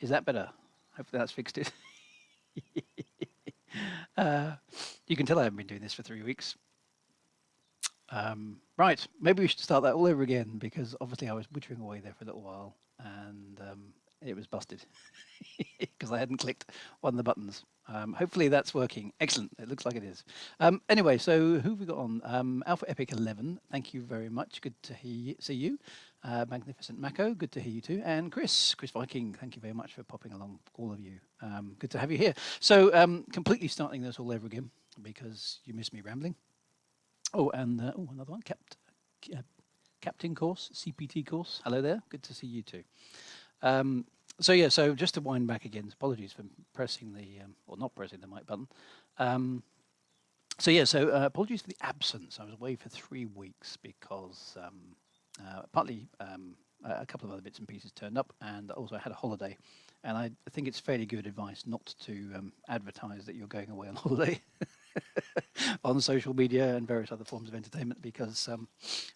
Is that better? Hopefully that's fixed it. uh, you can tell I haven't been doing this for 3 weeks. Right, maybe we should start that all over again because obviously I was wittering away there for a little while and it was busted because I hadn't clicked one of the buttons. Hopefully that's working. Excellent. It looks like it is. Anyway, so who have we got on? Alpha Epic 11. Thank you very much. Good to see you. Magnificent Mako. Good to hear you too. And Chris Viking. Thank you very much for popping along, all of you. Good to have you here. So completely starting this all over again because you missed me rambling. Oh, and another one. Captain course, CPT course. Hello there. Good to see you too. So just to wind back again, apologies for pressing the, or not pressing the mic button. Apologies for the absence. I was away for 3 weeks because partly a couple of other bits and pieces turned up, and also I had a holiday. And I think it's fairly good advice not to advertise that you're going away on holiday. on social media and various other forms of entertainment because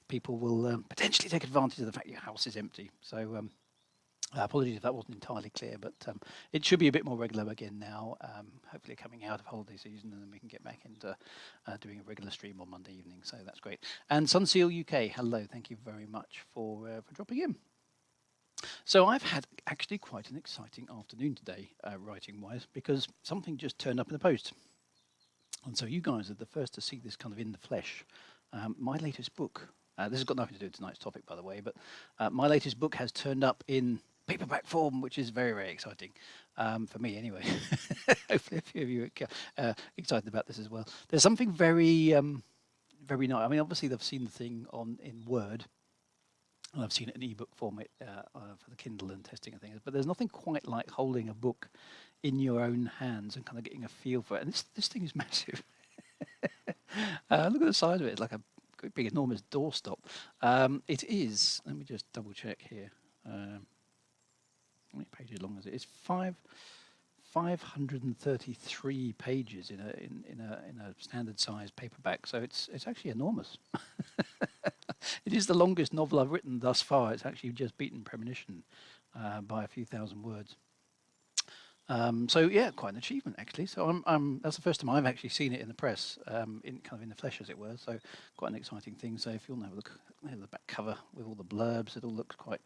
people will potentially take advantage of the fact your house is empty. So apologies if that wasn't entirely clear, but it should be a bit more regular again now. Hopefully, coming out of holiday season, and then we can get back into doing a regular stream on Monday evening. So that's great. And Sunseal UK, hello, thank you very much for dropping in. So I've had actually quite an exciting afternoon today, writing-wise, because something just turned up in the post. And so you guys are the first to see this kind of in the flesh. My latest book, this has got nothing to do with tonight's topic, by the way, but my latest book has turned up in paperback form, which is very, very exciting, for me anyway. Hopefully a few of you are excited about this as well. There's something very, very nice. I mean, obviously they've seen the thing in Word, and I've seen it in ebook format for the Kindle and testing and things, but there's nothing quite like holding a book in your own hands and kind of getting a feel for it. And this thing is massive. Look at the size of it. It's like a great big enormous doorstop. It is, let me just double check here. How many pages long is it? It's 533 pages in a standard size paperback, so it's actually enormous. It is the longest novel I've written thus far. It's actually just beaten Premonition by a few thousand words. So yeah, quite an achievement actually. So that's the first time I've actually seen it in the press, in kind of in the flesh as it were. So quite an exciting thing. So if you'll have a look at the back cover with all the blurbs, it all looks quite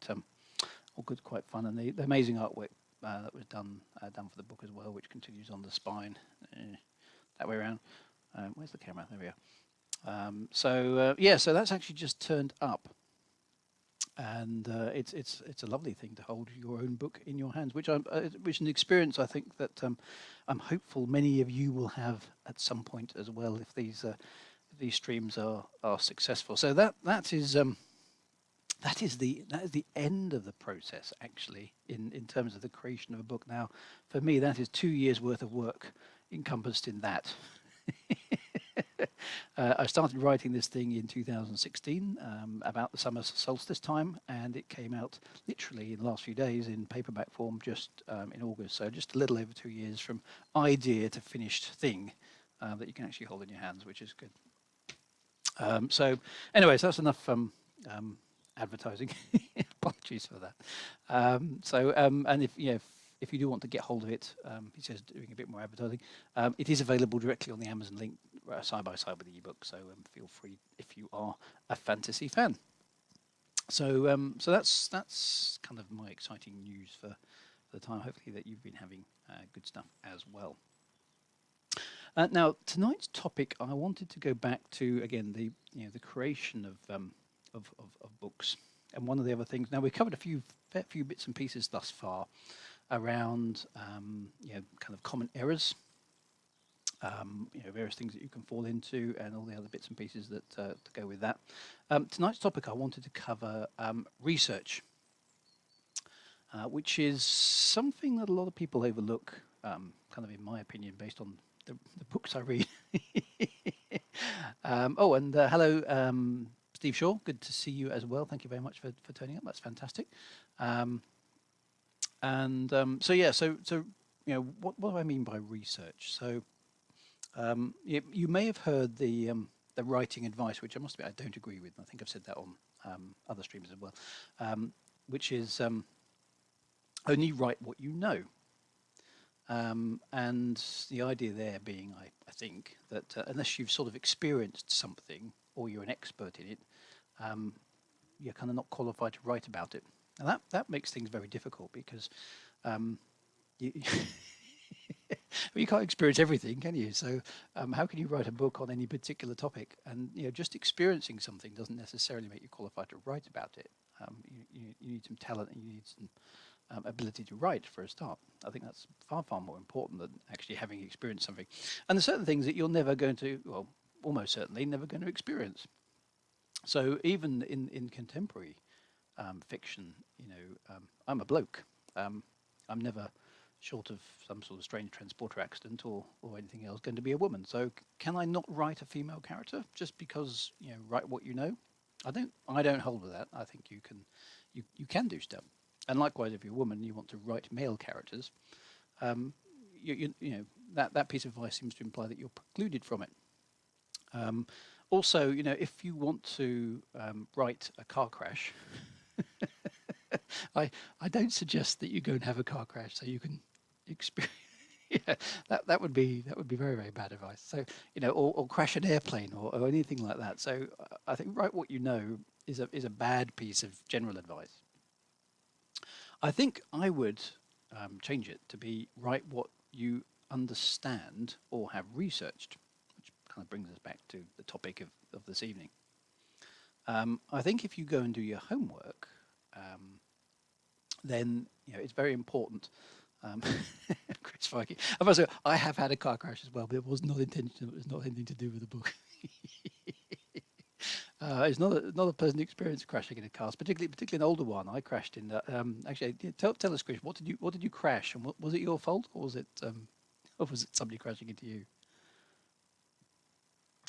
all good, quite fun, and the amazing artwork that was done for the book as well, which continues on the spine, that way around. Where's the camera? There we are. So yeah, so that's actually just turned up. And it's a lovely thing to hold your own book in your hands, which is an experience I think that I'm hopeful many of you will have at some point as well if these streams are successful. So that is the end of the process actually in terms of the creation of a book. Now, for me, that is 2 years worth of work encompassed in that. I started writing this thing in 2016, about the summer solstice time, and it came out literally in the last few days in paperback form just in August. So just a little over 2 years from idea to finished thing that you can actually hold in your hands, which is good. So anyway, so that's enough advertising. Apologies for that. And if you do want to get hold of it, he says doing a bit more advertising. It is available directly on the Amazon link side by side with the ebook. So feel free if you are a fantasy fan. So that's kind of my exciting news for the time. Hopefully that you've been having good stuff as well. Now tonight's topic, I wanted to go back to again the creation of books, and one of the other things. Now we've covered a fair few bits and pieces thus far around kind of common errors, various things that you can fall into, and all the other bits and pieces that to go with that. Tonight's topic, I wanted to cover research, which is something that a lot of people overlook, kind of in my opinion, based on the books I read. Hello, Steve Shaw. Good to see you as well. Thank you very much for turning up. That's fantastic. What do I mean by research? So you may have heard the writing advice, which I must admit I don't agree with. I think I've said that on other streams as well, which is only write what you know. And the idea there being, I think, that unless you've sort of experienced something or you're an expert in it, you're kind of not qualified to write about it. And that makes things very difficult because you, you can't experience everything, can you? So how can you write a book on any particular topic? And just experiencing something doesn't necessarily make you qualified to write about it. You need some talent and you need some ability to write for a start. I think that's far, far more important than actually having experienced something. And there's certain things that you're never going to, well, almost certainly never going to experience. So even in contemporary fiction, I'm a bloke. I'm never, short of some sort of strange transporter accident or anything else, going to be a woman. So can I not write a female character just because write what you know? I don't hold with that. I think you can do stuff. And likewise, if you're a woman, you want to write male characters. that piece of advice seems to imply that you're precluded from it. Um, Also, if you want to write a car crash, I I don't suggest that you go and have a car crash so you can experience. Yeah, that would be very very bad advice. So or crash an airplane or anything like that. So I think write what you know is a bad piece of general advice. I think I would change it to be write what you understand or have researched, which kind of brings us back to the topic of this evening. I think if you go and do your homework, then it's very important. Um, Chris Viking. I have had a car crash as well, but it was not intentional. It was not anything to do with the book. It's not a pleasant experience crashing in a car, particularly an older one. I crashed in that. Actually, yeah, tell us, Chris, what did you crash, and was it your fault, or was it somebody crashing into you?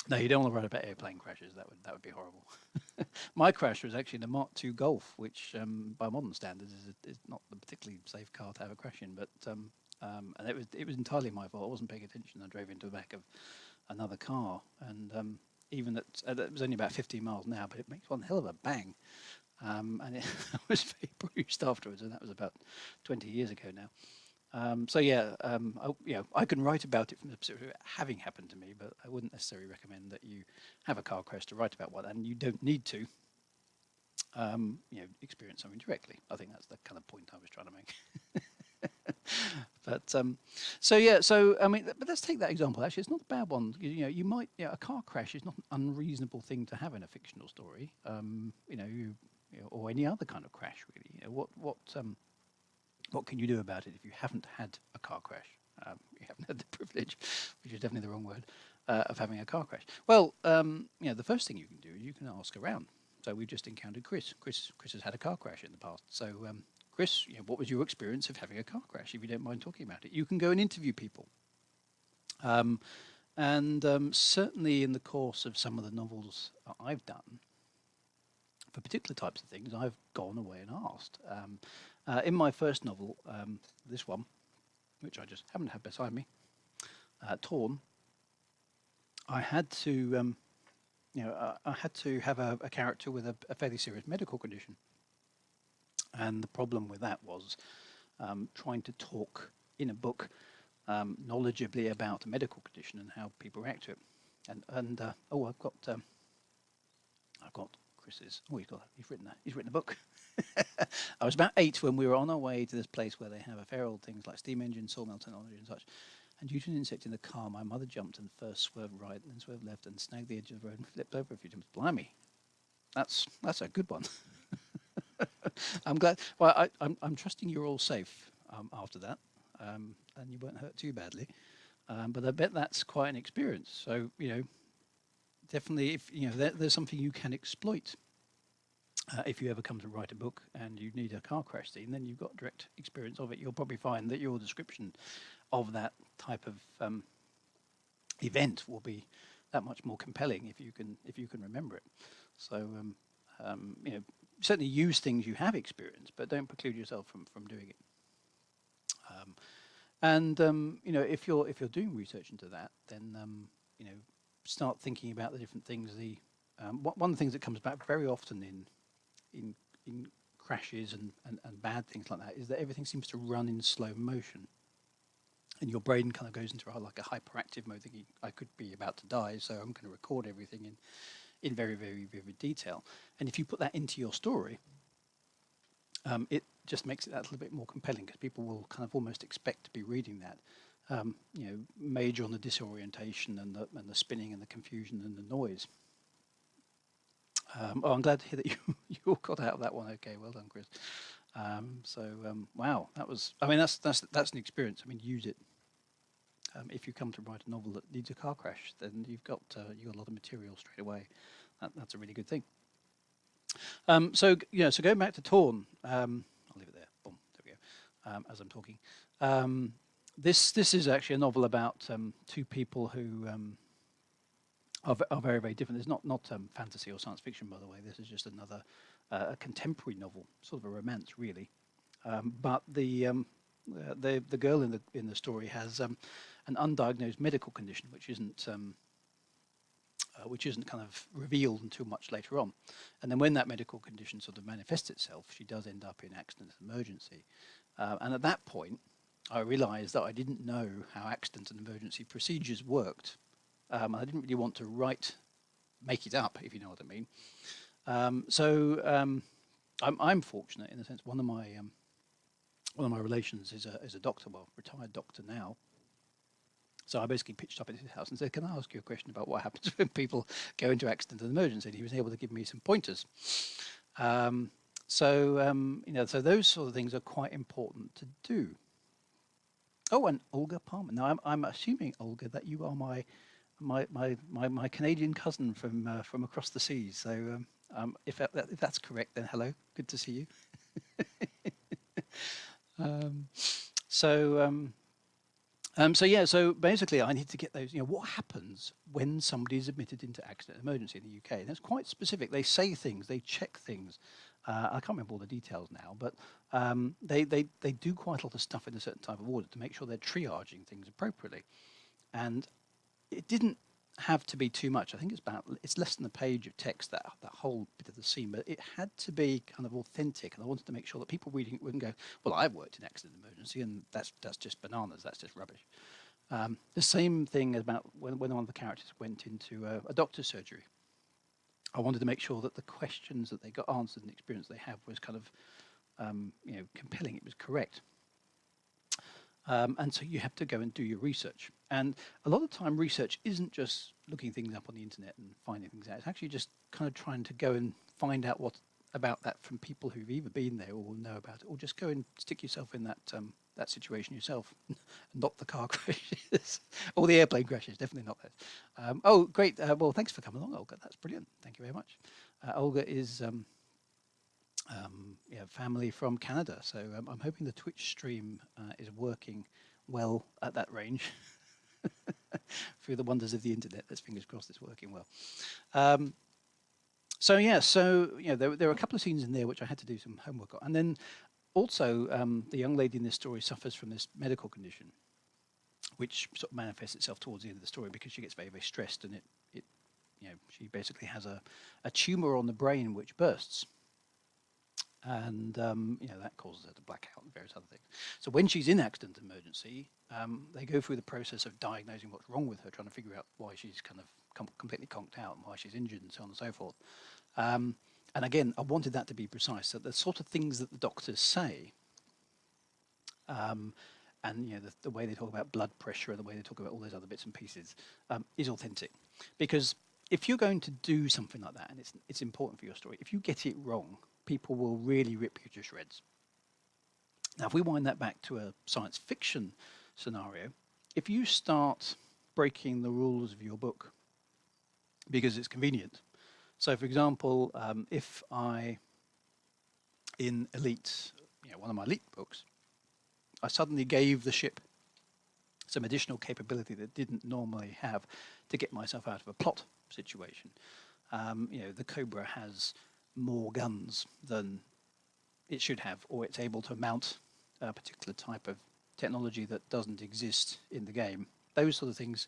No, you don't want to write about airplane crashes. That would be horrible. My crash was actually in a Mark II Golf, which by modern standards is not a particularly safe car to have a crash in. But and it was entirely my fault. I wasn't paying attention. I drove into the back of another car, and even it was only about 15 miles an hour, but it makes one hell of a bang. And I was very bruised afterwards, and that was about 20 years ago now. So yeah, I can write about it from the perspective of it having happened to me, but I wouldn't necessarily recommend that you have a car crash to write about one, and you don't need to, experience something directly. I think that's the kind of point I was trying to make. But so yeah, so I mean, but let's take that example. Actually, it's not a bad one. You might, a car crash is not an unreasonable thing to have in a fictional story. Or any other kind of crash, really. What can you do about it if you haven't had a car crash? You haven't had the privilege, which is definitely the wrong word, of having a car crash. Well, the first thing you can do is you can ask around. So we've just encountered Chris. Chris has had a car crash in the past. So, Chris, what was your experience of having a car crash? If you don't mind talking about it, you can go and interview people. And certainly in the course of some of the novels that I've done, for particular types of things, I've gone away and asked. In my first novel, this one, which I just haven't had beside me, Torn, I had to, I had to have a character with a fairly serious medical condition, and the problem with that was trying to talk in a book knowledgeably about a medical condition and how people react to it. And I've got Chris's. Oh, he's written a book. I was about 8 when we were on our way to this place where they have a fair old things like steam engine, sawmill technology and such. And due to an insect in the car, my mother jumped and first swerved right and then swerved left and snagged the edge of the road and flipped over a few times. Blimey, that's a good one. I'm glad. Well, I'm trusting you're all safe after that, and you weren't hurt too badly. But I bet that's quite an experience. So definitely, if there's something you can exploit. If you ever come to write a book and you need a car crash scene, then you've got direct experience of it. You'll probably find that your description of that type of event will be that much more compelling if you can remember it. So certainly use things you have experienced, but don't preclude yourself from doing it. If you're doing research into that, then start thinking about the different things. One of the things that comes back very often in crashes and bad things like that is that everything seems to run in slow motion, and your brain kind of goes into like a hyperactive mode, thinking I could be about to die, so I'm going to record everything in very very vivid detail. And if you put that into your story, it just makes it that little bit more compelling because people will kind of almost expect to be reading that. Major on the disorientation and the spinning and the confusion and the noise. I'm glad to hear that you all got out of that one. Okay, well done, Chris. Wow, that was. I mean, that's an experience. I mean, use it. If you come to write a novel that needs a car crash, then you've got a lot of material straight away. That's a really good thing. So going back to Torn, I'll leave it there. Boom, there we go. As I'm talking, this is actually a novel about two people who are very very different. It's not fantasy or science fiction, by the way. This is just another a contemporary novel, sort of a romance, really. But the the girl in the story has an undiagnosed medical condition, which isn't kind of revealed until much later on. And then when that medical condition sort of manifests itself, she does end up in accident and emergency. And at that point, I realised that I didn't know how accident and emergency procedures worked. I didn't really want to make it up, if you know what I mean. I'm fortunate in the sense one of my relations is a doctor, well, retired doctor now. So I basically pitched up at his house and said, "Can I ask you a question about what happens when people go into accident and emergency?" And he was able to give me some pointers. So those sort of things are quite important to do. Oh, and Olga Palmer. Now I'm assuming, Olga, that you are my Canadian cousin from across the seas. So if that's correct, then hello, good to see you. um, so. So basically, I need to get those. What happens when somebody's admitted into accident emergency in the UK? And it's quite specific. They say things, they check things. I can't remember all the details now, but they do quite a lot of stuff in a certain type of order to make sure they're triaging things appropriately. And it didn't have to be too much. I think it's less than a page of text, that whole bit of the scene, but it had to be kind of authentic, and I wanted to make sure that people reading it wouldn't go, "Well, I've worked in accident emergency, and that's just bananas. That's just rubbish." The same thing about when one of the characters went into a doctor's surgery. I wanted to make sure that the questions that they got answered and the experience they had was kind of compelling. It was correct. And so you have to go and do your research. And a lot of the time, research isn't just looking things up on the internet and finding things out. It's actually just kind of trying to go and find out what about that from people who've either been there or know about it, or just go and stick yourself in that situation yourself. Not the car crashes or the airplane crashes, definitely not that. Oh, great. Well, thanks for coming along, Olga. That's brilliant. Thank you very much. Olga is family from Canada, so I'm hoping the Twitch stream is working well at that range. Through the wonders of the internet, let's fingers crossed it's working well. There were a couple of scenes in there which I had to do some homework on, and then also the young lady in this story suffers from this medical condition, which sort of manifests itself towards the end of the story because she gets very, very stressed, and she basically has a tumor on the brain which bursts. And that causes her to black out and various other things. So when she's in accident emergency, they go through the process of diagnosing what's wrong with her, trying to figure out why she's kind of completely conked out and why she's injured and so on and so forth. And again, I wanted that to be precise. So the sort of things that the doctors say, and the way they talk about blood pressure and the way they talk about all those other bits and pieces, is authentic. Because if you're going to do something like that, and it's important for your story, if you get it wrong, people will really rip you to shreds. Now, if we wind that back to a science fiction scenario, if you start breaking the rules of your book because it's convenient, so for example, if in Elite, one of my Elite books, I suddenly gave the ship some additional capability that didn't normally have to get myself out of a plot situation. The Cobra has more guns than it should have, or it's able to mount a particular type of technology that doesn't exist in the game. Those sort of things,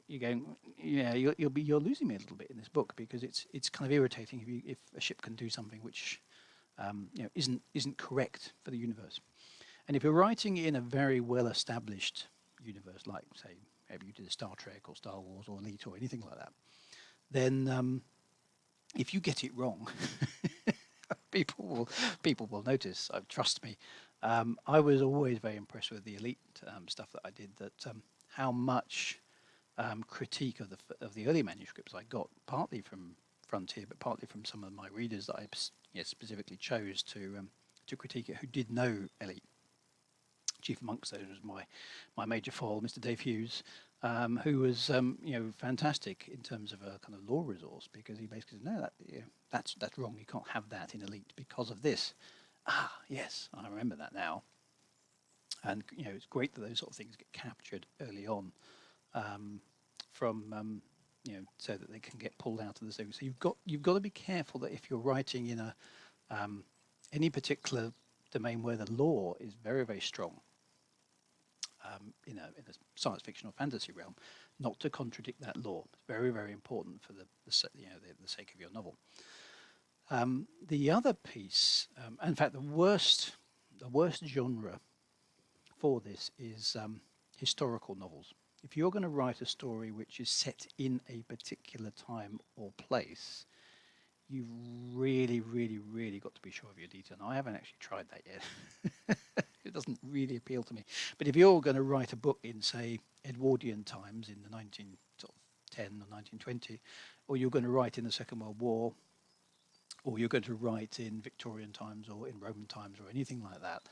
you're going, you're losing me a little bit in this book because it's kind of irritating if a ship can do something which isn't correct for the universe. And if you're writing in a very well established universe, like say maybe you did a Star Trek or Star Wars or Elite or anything like that, then if you get it wrong, people will notice. Trust me. I was always very impressed with the Elite stuff that I did. That how much critique of the early manuscripts I got, partly from Frontier, but partly from some of my readers that I specifically chose to critique it, who did know Elite. Chief amongst those was my major foil, Mr. Dave Hughes, who was fantastic in terms of a kind of lore resource, because he basically said, no, that's wrong. You can't have that in Elite because of this. Ah, yes, I remember that now. And it's great that those sort of things get captured early on, from so that they can get pulled out of the zone. So you've got to be careful that if you're writing in any particular domain where the lore is very, very strong, in a science fiction or fantasy realm, not to contradict that law. It's very, very important for the sake of your novel. The other piece, in fact, the worst genre for this is historical novels. If you're going to write a story which is set in a particular time or place, you've really, really, really got to be sure of your detail. Now, I haven't actually tried that yet. It doesn't really appeal to me. But if you're going to write a book in, say, Edwardian times in the 1910 or 1920, or you're going to write in the Second World War, or you're going to write in Victorian times or in Roman times or anything like that,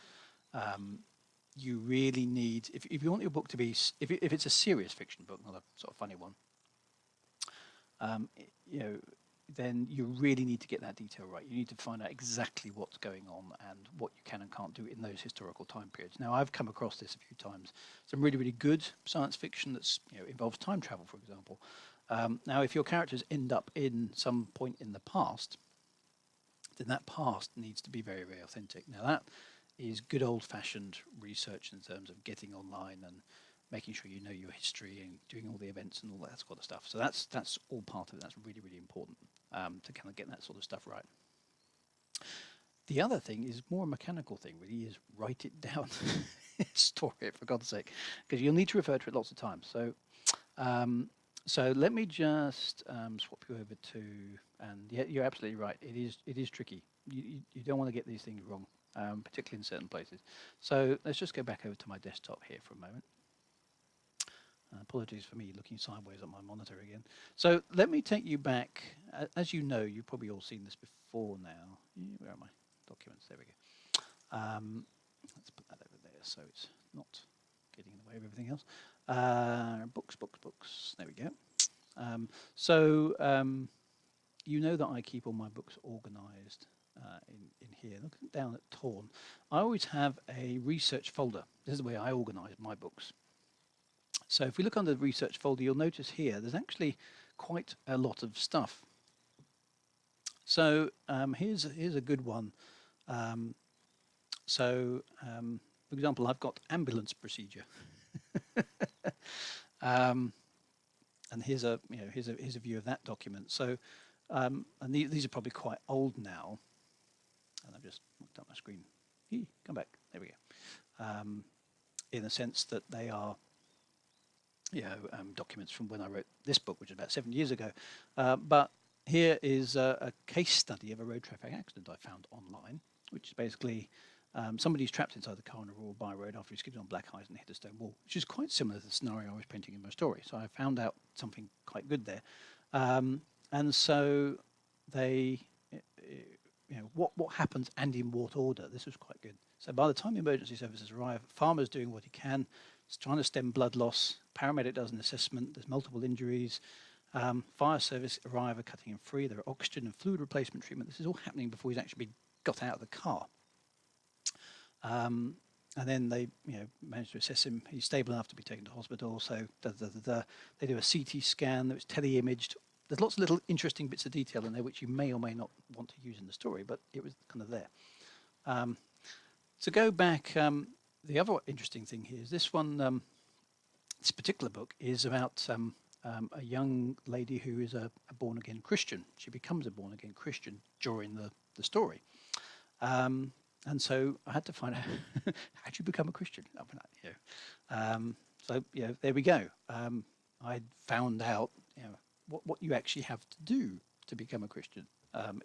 you really need, if you want your book to be, if it's a serious fiction book, not a sort of funny one, you know, then you really need to get that detail right. You need to find out exactly what's going on and what you can and can't do in those historical time periods. Now, I've come across this a few times. Some really, really good science fiction that's involves time travel, for example. Now, if your characters end up in some point in the past, then that past needs to be very, very authentic. Now, that is good old-fashioned research in terms of getting online and making sure you know your history and doing all the events and all that sort of stuff. So that's all part of it. That's really, really important to kind of get that sort of stuff right. The other thing is more a mechanical thing, really, is write it down. Store it, for God's sake, because you'll need to refer to it lots of times. So let me just swap you over to, and yeah, you're absolutely right. It is tricky. You don't want to get these things wrong, particularly in certain places. So let's just go back over to my desktop here for a moment. Apologies for me looking sideways at my monitor again. So let me take you back. As you know, you've probably all seen this before now. Where are my documents? There we go. Let's put that over there so it's not getting in the way of everything else. Books. There we go. You know that I keep all my books organized in here. Look down at Torn. I always have a research folder. This is the way I organize my books. So if we look under the research folder, you'll notice here there's actually quite a lot of stuff. So here's a good one. For example, I've got ambulance procedure. And here's a view of that document. So and these are probably quite old now. And I've just looked up my screen. Come back. There we go. In the sense that they are documents from when I wrote this book, which is about 7 years ago. But here is a case study of a road traffic accident I found online, which is basically somebody's trapped inside the car on a rural by-road after he skidded on black ice and hit a stone wall, which is quite similar to the scenario I was painting in my story. So I found out something quite good there. And so they, what happens and in what order? This was quite good. So by the time emergency services arrive, farmer's doing what he can, he's trying to stem blood loss, paramedic does an assessment, there's multiple injuries, fire service arrive, are cutting him free, there are oxygen and fluid replacement treatment. This is all happening before he's actually got out of the car. And then they manage to assess him. He's stable enough to be taken to hospital. So they do a CT scan that was tele-imaged. There's lots of little interesting bits of detail in there which you may or may not want to use in the story, but it was kind of there. To go back, the other interesting thing here is this one. This particular book is about a young lady who is a born-again Christian. She becomes a born-again Christian during the story. And so I had to find out how do you become a Christian? There we go. I found out what you actually have to do to become a Christian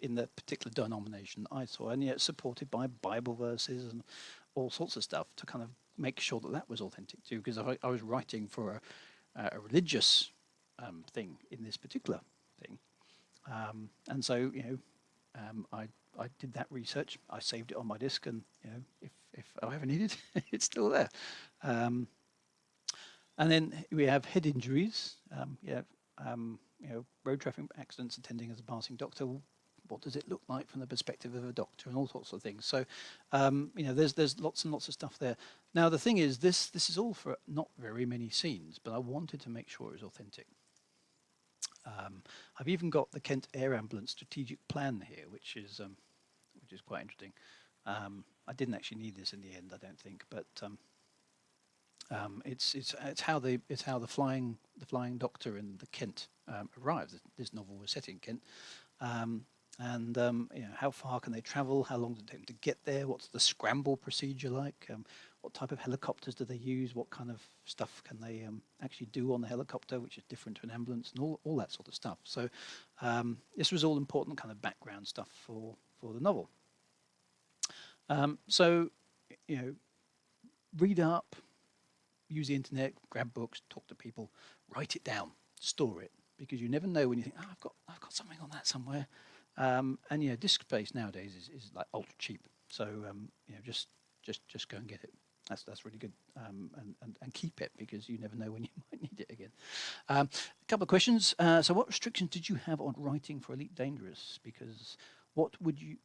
in the particular denomination I saw, and yet supported by Bible verses and all sorts of stuff to kind of make sure that was authentic too, because I was writing for a religious thing in this particular thing, and so I did that research. I saved it on my disk, and if I ever need it, it's still there. And then we have head injuries. Road traffic accidents, attending as a passing doctor. What does it look like from the perspective of a doctor, and all sorts of things. So, there's lots and lots of stuff there. Now, the thing is, this is all for not very many scenes, but I wanted to make sure it was authentic. I've even got the Kent Air Ambulance strategic plan here, which is quite interesting. I didn't actually need this in the end, I don't think, but It's how the Flying Doctor and the Kent arrives. This novel was set in Kent, um, and how far can they travel? How long does it take them to get there? What's the scramble procedure like? What type of helicopters do they use? What kind of stuff can they actually do on the helicopter, which is different to an ambulance, and all that sort of stuff. So this was all important kind of background stuff for the novel. So read up, use the internet, grab books, talk to people, write it down, store it, because you never know when you think, I've got something on that somewhere. And disk space nowadays is like ultra cheap. So just go and get it. That's really good. And keep it, because you never know when you might need it again. A couple of questions. So what restrictions did you have on writing for Elite Dangerous? Because what would you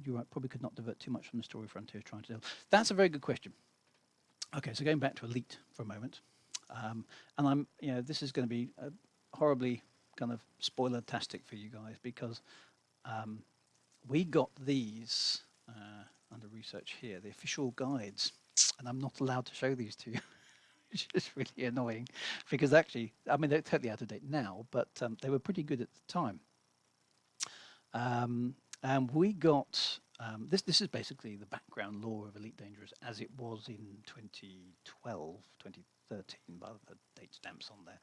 write? Probably could not divert too much from the story frontier trying to tell. That's a very good question. Okay, so going back to Elite for a moment, and this is going to be horribly kind of spoiler-tastic for you guys, because we got these under research here, the official guides, and I'm not allowed to show these to you, which is really annoying, because actually, I mean, they're totally out of date now, but they were pretty good at the time. And we got this is basically the background lore of Elite Dangerous as it was in 2012, 2013, by the date stamps on there.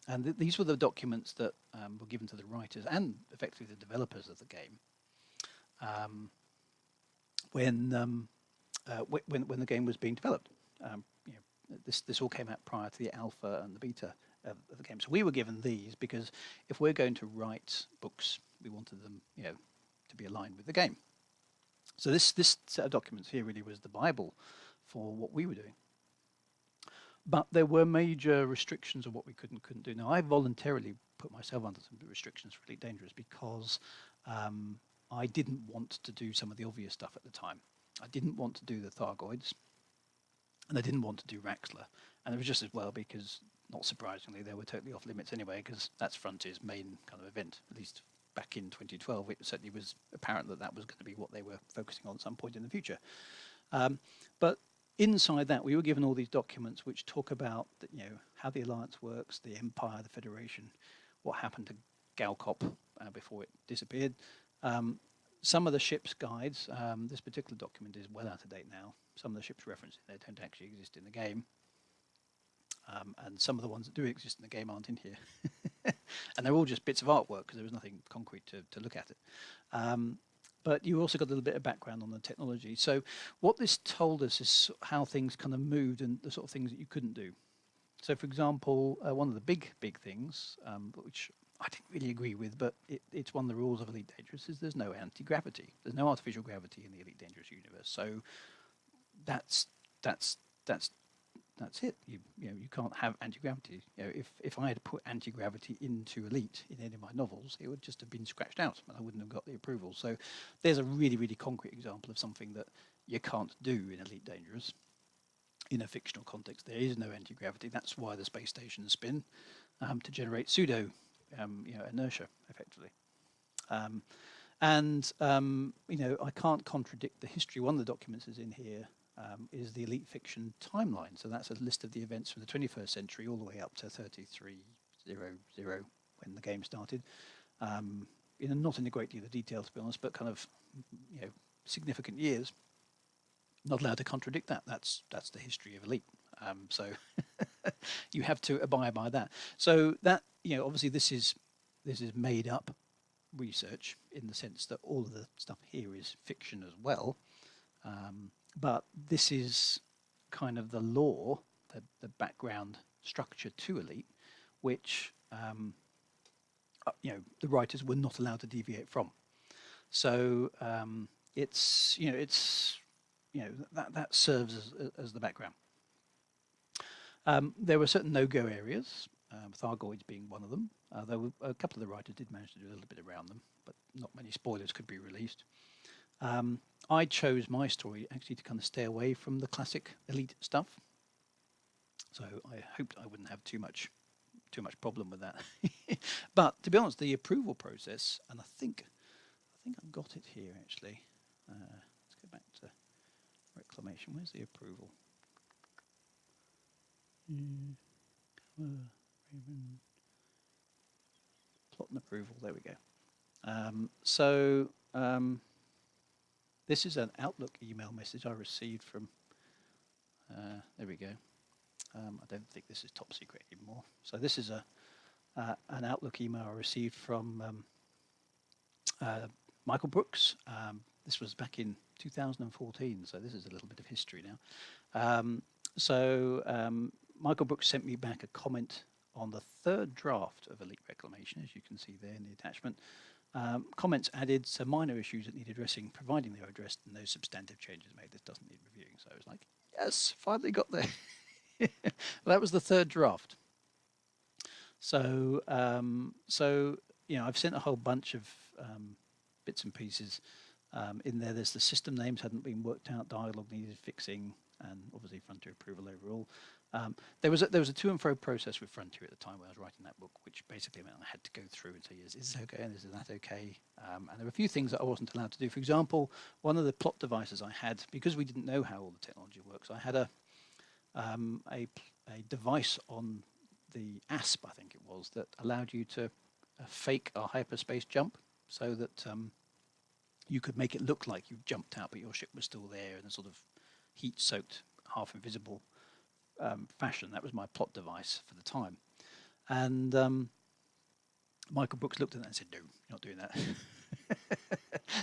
And these were the documents that were given to the writers and effectively the developers of the game when the game was being developed. This all came out prior to the alpha and the beta of the game. So we were given these because if we're going to write books, we wanted them, to be aligned with the game. So this set of documents here really was the Bible for what we were doing. But there were major restrictions of what we could and couldn't do. Now, I voluntarily put myself under some restrictions for Elite Dangerous because I didn't want to do some of the obvious stuff at the time. I didn't want to do the Thargoids, and I didn't want to do Raxler. And it was just as well because, not surprisingly, they were totally off limits anyway, because that's Frontier's main kind of event, at least back in 2012. It certainly was apparent that was going to be what they were focusing on at some point in the future. But inside that, we were given all these documents which talk about how the Alliance works, the Empire, the Federation, what happened to Galcop before it disappeared. Some of the ship's guides, this particular document is well out of date now. Some of the ships referenced in there don't actually exist in the game. And some of the ones that do exist in the game aren't in here. And they're all just bits of artwork because there was nothing concrete to look at it. But you also got a little bit of background on the technology. So what this told us is how things kind of moved and the sort of things that you couldn't do. So, for example, one of the big things, which I didn't really agree with, but it's one of the rules of Elite Dangerous, is there's no anti-gravity. There's no artificial gravity in the Elite Dangerous universe. So that's it. You can't have anti-gravity. If I had put anti-gravity into Elite in any of my novels, it would just have been scratched out, and I wouldn't have got the approval. So there's a really, really concrete example of something that you can't do in Elite Dangerous in a fictional context. There is no anti-gravity. That's why the space stations spin to generate pseudo inertia, effectively. I can't contradict the history. One of the documents is in here. Is the Elite Fiction timeline. So that's a list of the events from the 21st century all the way up to 3300 when the game started. Not in a great deal of detail, to be honest, but kind of significant years. Not allowed to contradict that. That's the history of Elite. So you have to abide by that. So that obviously this is made up research in the sense that all of the stuff here is fiction as well. But this is kind of the lore, the background structure to Elite, which the writers were not allowed to deviate from. So that serves as the background. There were certain no-go areas, Thargoids being one of them. Though a couple of the writers did manage to do a little bit around them, but not many spoilers could be released. I chose my story actually to kind of stay away from the classic Elite stuff. So I hoped I wouldn't have too much problem with that. But to be honest, the approval process, and I think I've got it here actually. Let's go back to reclamation. Where's the approval? Raven. Plot and approval. There we go. So this is an Outlook email message I received from. There we go. I don't think this is top secret anymore. So this is an Outlook email I received from Michael Brooks. This was back in 2014, so this is a little bit of history now. Michael Brooks sent me back a comment on the third draft of Elite Reclamation, as you can see there in the attachment. Comments added, so minor issues that need addressing, providing they are addressed and no substantive changes made. This doesn't need reviewing. So I was like, yes, finally got there. Well, that was the third draft. So, I've sent a whole bunch of bits and pieces in there. There's the system names hadn't been worked out, dialogue needed fixing, and obviously Frontier approval overall. There was a to and fro process with Frontier at the time when I was writing that book, which basically meant I had to go through and say, is this okay and is that okay? And there were a few things that I wasn't allowed to do. For example, one of the plot devices I had, because we didn't know how all the technology works, I had a device on the ASP, I think it was, that allowed you to fake a hyperspace jump so that you could make it look like you jumped out, but your ship was still there in a sort of heat-soaked, half-invisible fashion. That was my plot device for the time. And Michael Brooks looked at that and said, no, you're not doing that.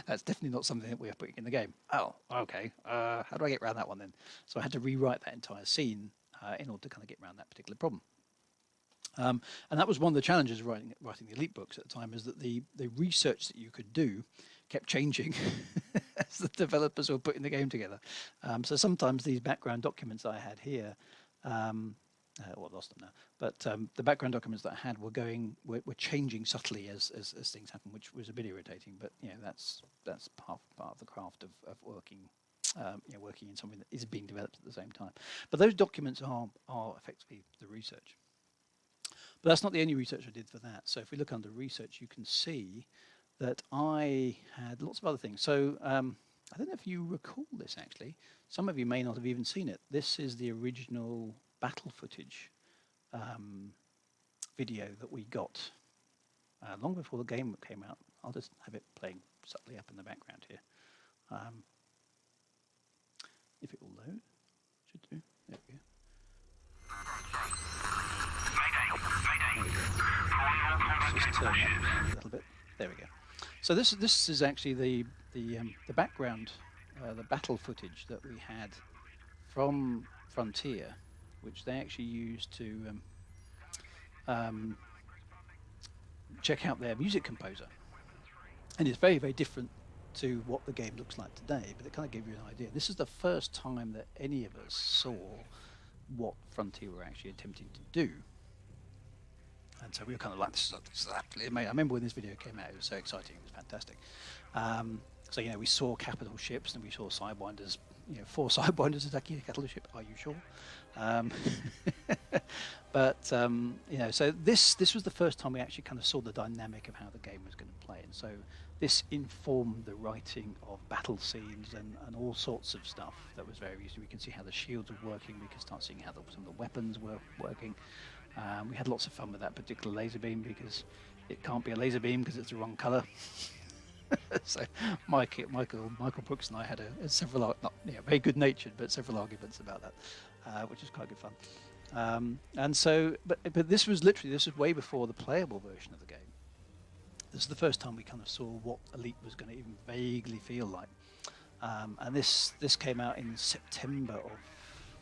That's definitely not something that we're putting in the game. Oh, okay. How do I get around that one then? So I had to rewrite that entire scene in order to kind of get around that particular problem. And that was one of the challenges of writing the Elite books at the time, is that the research that you could do kept changing as the developers were putting the game together. So sometimes these background documents I had here, well, I lost them now, but the background documents that I had were changing subtly as things happen, which was a bit irritating. But that's part of the craft of working. Working in something that is being developed at the same time. But those documents are effectively the research. But that's not the only research I did for that. So if we look under research, you can see that I had lots of other things. So I don't know if you recall this, actually. Some of you may not have even seen it. This is the original battle footage video that we got long before the game came out. I'll just have it playing subtly up in the background here. If it will load, should do. There we go. Let's just turn that down a little bit. There we go. So this is actually the background, the battle footage that we had from Frontier, which they actually used to check out their music composer, and it's very, very different to what the game looks like today, but it kind of gave you an idea. This is the first time that any of us saw what Frontier were actually attempting to do. And so we were kind of like, this is exactly amazing. I remember when this video came out, it was so exciting, it was fantastic. So, we saw capital ships and we saw Sidewinders, 4 Sidewinders attacking a capital ship, are you sure? But, so this was the first time we actually kind of saw the dynamic of how the game was going to play. And so this informed the writing of battle scenes and all sorts of stuff that was very useful. We can see how the shields were working, we can start seeing how some of the weapons were working. We had lots of fun with that particular laser beam because it can't be a laser beam because it's the wrong colour. So Michael Brooks and I had several, not very good natured, but several arguments about that, which is quite good fun. And so, but this was way before the playable version of the game. This is the first time we kind of saw what Elite was going to even vaguely feel like. And this came out in September of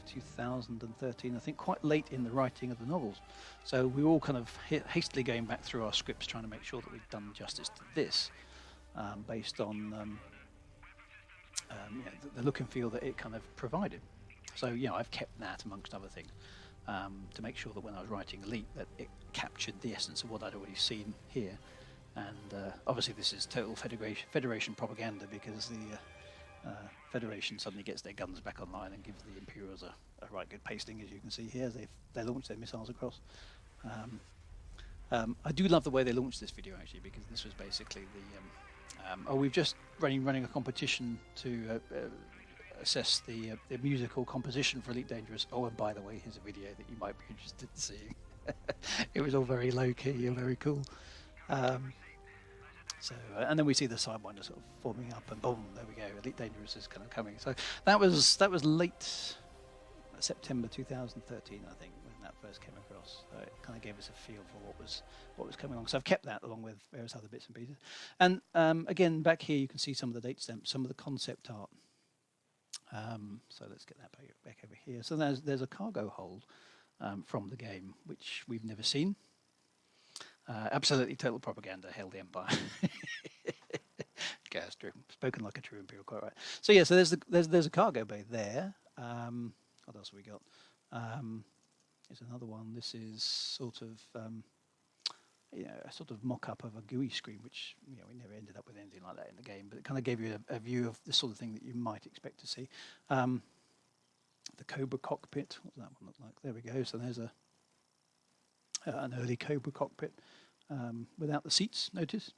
2013, I think, quite late in the writing of the novels. So we were all kind of hastily going back through our scripts, trying to make sure that we'd done justice to this, based on the look and feel that it kind of provided. So I've kept that amongst other things to make sure that when I was writing Elite, that it captured the essence of what I'd already seen here. And obviously this is total Federation propaganda, because the Federation suddenly gets their guns back online and gives the Imperials a right good pasting, as you can see here, as they launch their missiles across. I do love the way they launched this video, actually, because this was basically the we've just running a competition to assess the musical composition for Elite Dangerous. Oh, and by the way, here's a video that you might be interested in seeing. It was all very low key and very cool. Um, and then we see the Sidewinder sort of forming up, and boom, there we go. Elite Dangerous is kind of coming. So that was late September 2013, I think, when that first came across. So it kind of gave us a feel for what was coming along. So I've kept that along with various other bits and pieces. And again, back here you can see some of the date stamps, some of the concept art. So let's get that back over here. So there's a cargo hold from the game, which we've never seen. Absolutely total propaganda, Hail the Empire. Okay, that's true. Spoken like a true Imperial, quite right. So yeah, so there's a cargo bay there. What else have we got? Here's another one. This is sort of a sort of mock-up of a GUI screen, which we never ended up with anything like that in the game, but it kind of gave you a view of the sort of thing that you might expect to see. The Cobra cockpit. What does that one look like? There we go. So there's an early Cobra cockpit without the seats. Notice.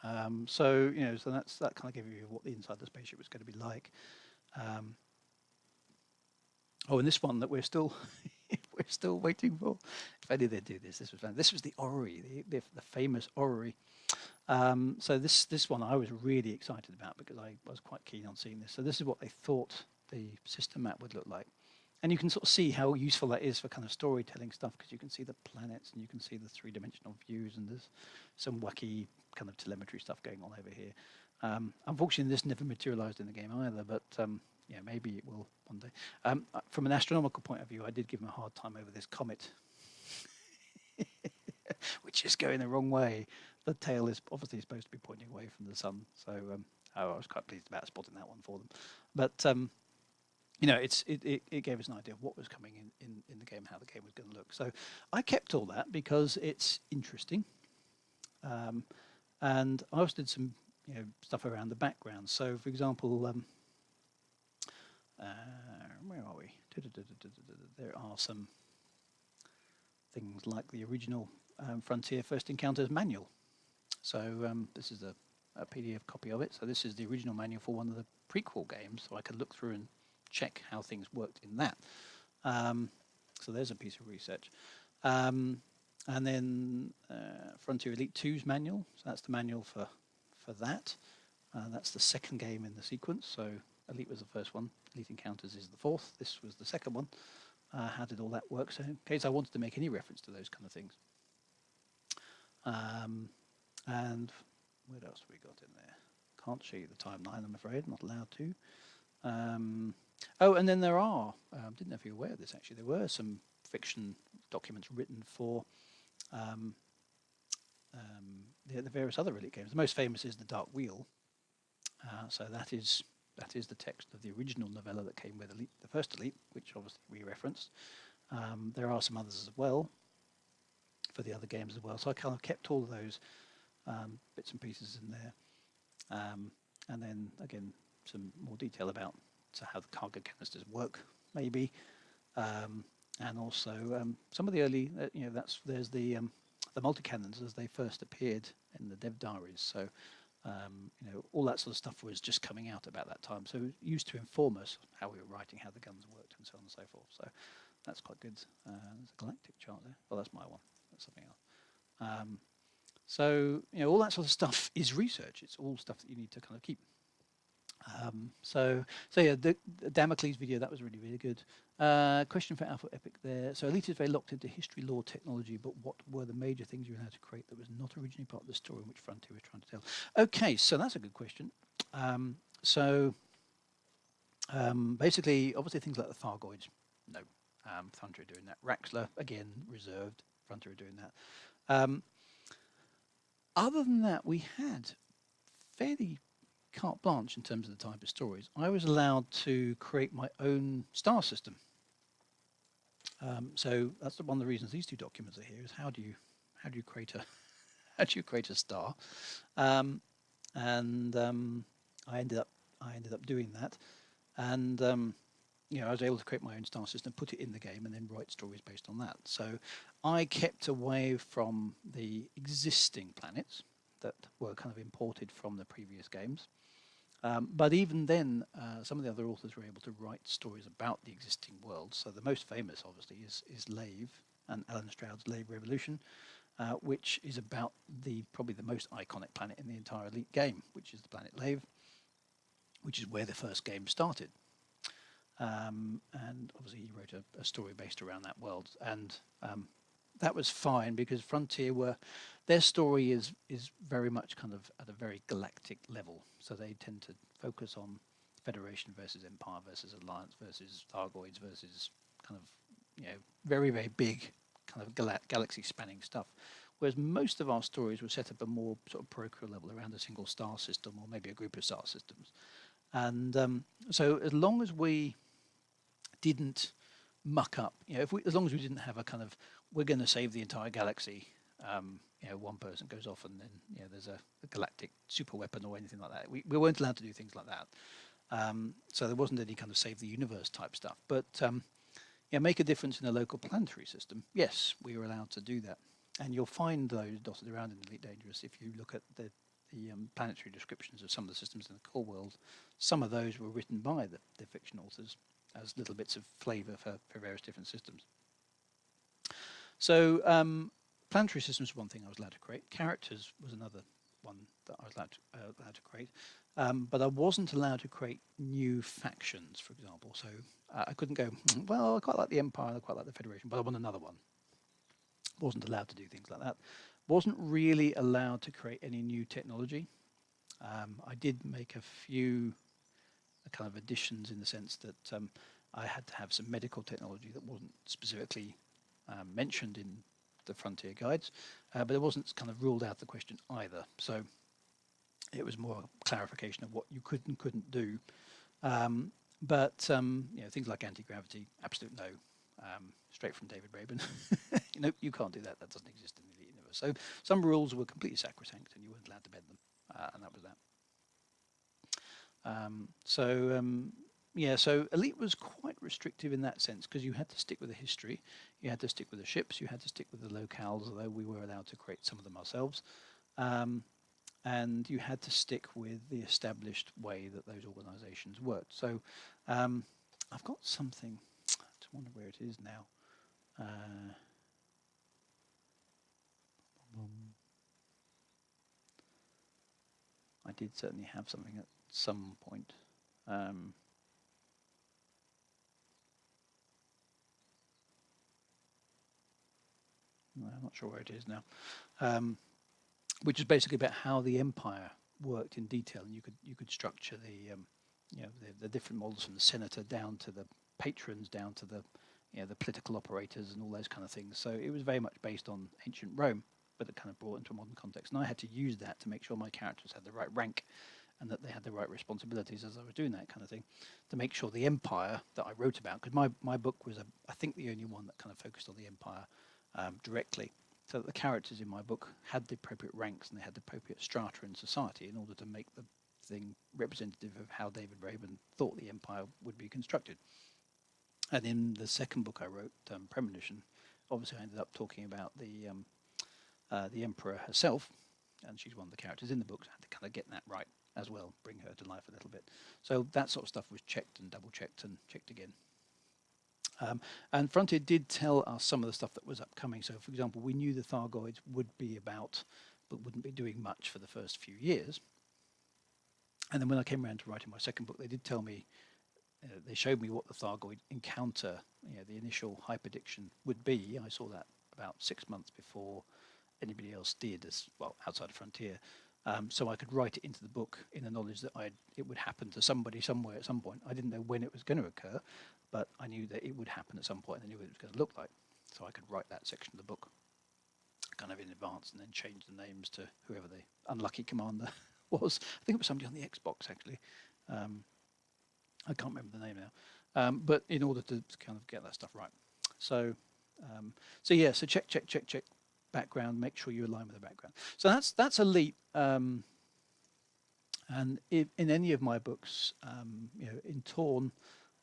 So that kind of gave you what the inside of the spaceship was going to be like. And this one that we're still waiting for. If only they'd do this. This was fun. This was the orrery, the famous orrery. So this one I was really excited about because I was quite keen on seeing this. So this is what they thought the system map would look like. And you can sort of see how useful that is for kind of storytelling stuff, because you can see the planets and you can see the three-dimensional views, and there's some wacky kind of telemetry stuff going on over here. Unfortunately, this never materialized in the game either, but maybe it will one day. From an astronomical point of view, I did give him a hard time over this comet, which is going the wrong way. The tail is obviously supposed to be pointing away from the sun, so I was quite pleased about spotting that one for them. But it gave us an idea of what was coming in the game, how the game was going to look. So I kept all that because it's interesting. And I also did some stuff around the background. So, for example, where are we? There are some things like the original Frontier First Encounters manual. So this is a PDF copy of it. So this is the original manual for one of the prequel games. So I could look through and check how things worked in that. So there's a piece of research. And then Frontier Elite 2's manual. So that's the manual for that. That's the second game in the sequence. So Elite was the first one. Elite Encounters is the fourth. This was the second one. How did all that work? So in case I wanted to make any reference to those kind of things. And what else have we got in there? Can't show you the timeline, I'm afraid. Not allowed to. And then there are, didn't know if you were aware of this actually, there were some fiction documents written for the various other Elite games. The most famous is The Dark Wheel. So that is the text of the original novella that came with Elite, the first Elite, which obviously we referenced. There are some others as well for the other games as well. So I kind of kept all of those bits and pieces in there. And then again, some more detail about how the cargo canisters work, maybe, and also some of the early, there's the multi-cannons as they first appeared in the dev diaries. So all that sort of stuff was just coming out about that time. So it was used to inform us how we were writing, how the guns worked, and so on and so forth. So that's quite good. There's a galactic chart there. Well, that's my one. That's something else. So all that sort of stuff is research. It's all stuff that you need to kind of keep. So yeah, the Damocles video, that was really, really good. Question for Alpha Epic there. So Elite is very locked into history, lore, technology, but what were the major things you had to create that was not originally part of the story in which Frontier was trying to tell? Okay, so that's a good question. Basically, obviously things like the Thargoids, no. Frontier doing that. Raxler, again, reserved. Frontier doing that. Other than that, we had fairly carte blanche in terms of the type of stories. I was allowed to create my own star system. So that's one of the reasons these two documents are here, is how do you create a star? I ended up doing that, and I was able to create my own star system, put it in the game, and then write stories based on that. So I kept away from the existing planets that were kind of imported from the previous games. But even then, some of the other authors were able to write stories about the existing world. So the most famous, obviously, is Lave and Alan Stroud's Lave Revolution, which is about the probably the most iconic planet in the entire Elite game, which is the planet Lave, which is where the first game started. And obviously, he wrote a story based around that world, and that was fine because Frontier were their story is very much kind of at a very galactic level. So they tend to focus on Federation versus Empire versus Alliance versus Thargoids versus kind of very very big kind of galaxy spanning stuff. Whereas most of our stories were set at a more sort of parochial level around a single star system or maybe a group of star systems. And so as long as we didn't muck up, as long as we didn't have a kind of we're going to save the entire galaxy, one person goes off and then there's a galactic super weapon or anything like that. We weren't allowed to do things like that. So there wasn't any kind of save the universe type stuff. But make a difference in a local planetary system. Yes, we were allowed to do that, and you'll find those dotted around in Elite Dangerous if you look at the planetary descriptions of some of the systems in the core world. Some of those were written by the fiction authors as little bits of flavour for various different systems. So planetary systems was one thing I was allowed to create. Characters was another one that I was allowed to create. But I wasn't allowed to create new factions, for example. So I couldn't go, well, I quite like the Empire, I quite like the Federation, but I want another one. Wasn't allowed to do things like that. Wasn't really allowed to create any new technology. I did make a few kind of additions in the sense that I had to have some medical technology that wasn't specifically mentioned in the Frontier guides, but it wasn't kind of ruled out the question either. So it was more a clarification of what you could and couldn't do. But things like anti-gravity, absolute no. Straight from David Braben. You can't do that. That doesn't exist in the universe. So some rules were completely sacrosanct and you weren't allowed to bend them. And that was that. So Elite was quite restrictive in that sense because you had to stick with the history, you had to stick with the ships, you had to stick with the locales, although we were allowed to create some of them ourselves, and you had to stick with the established way that those organisations worked. So I've got something, I wonder where it is now. I did certainly have something at some point. I'm not sure where it is now, which is basically about how the Empire worked in detail, and you could structure the different models from the senator down to the patrons, down to the the political operators and all those kind of things. So it was very much based on ancient Rome, but it kind of brought into a modern context. And I had to use that to make sure my characters had the right rank and that they had the right responsibilities as I was doing that kind of thing, to make sure the Empire that I wrote about, because my book was, I think, the only one that kind of focused on the Empire directly, so that the characters in my book had the appropriate ranks and they had the appropriate strata in society in order to make the thing representative of how David Braben thought the Empire would be constructed. And in the second book I wrote, Premonition, obviously I ended up talking about the Emperor herself, and she's one of the characters in the book, so I had to kind of get that right as well, bring her to life a little bit. So that sort of stuff was checked and double-checked and checked again. And Frontier did tell us some of the stuff that was upcoming. So, for example, we knew the Thargoids would be about, but wouldn't be doing much for the first few years. And then when I came around to writing my second book, they did tell me, they showed me what the Thargoid encounter, the initial hyperdiction would be. I saw that about 6 months before anybody else did, as well, outside of Frontier. So I could write it into the book in the knowledge that it would happen to somebody somewhere at some point. I didn't know when it was going to occur, but I knew that it would happen at some point and I knew what it was going to look like. So I could write that section of the book kind of in advance and then change the names to whoever the unlucky commander was. I think it was somebody on the Xbox, actually. I can't remember the name now. But in order to kind of get that stuff right. So check background, make sure you align with the background. So that's Elite. And in any of my books, in Torn,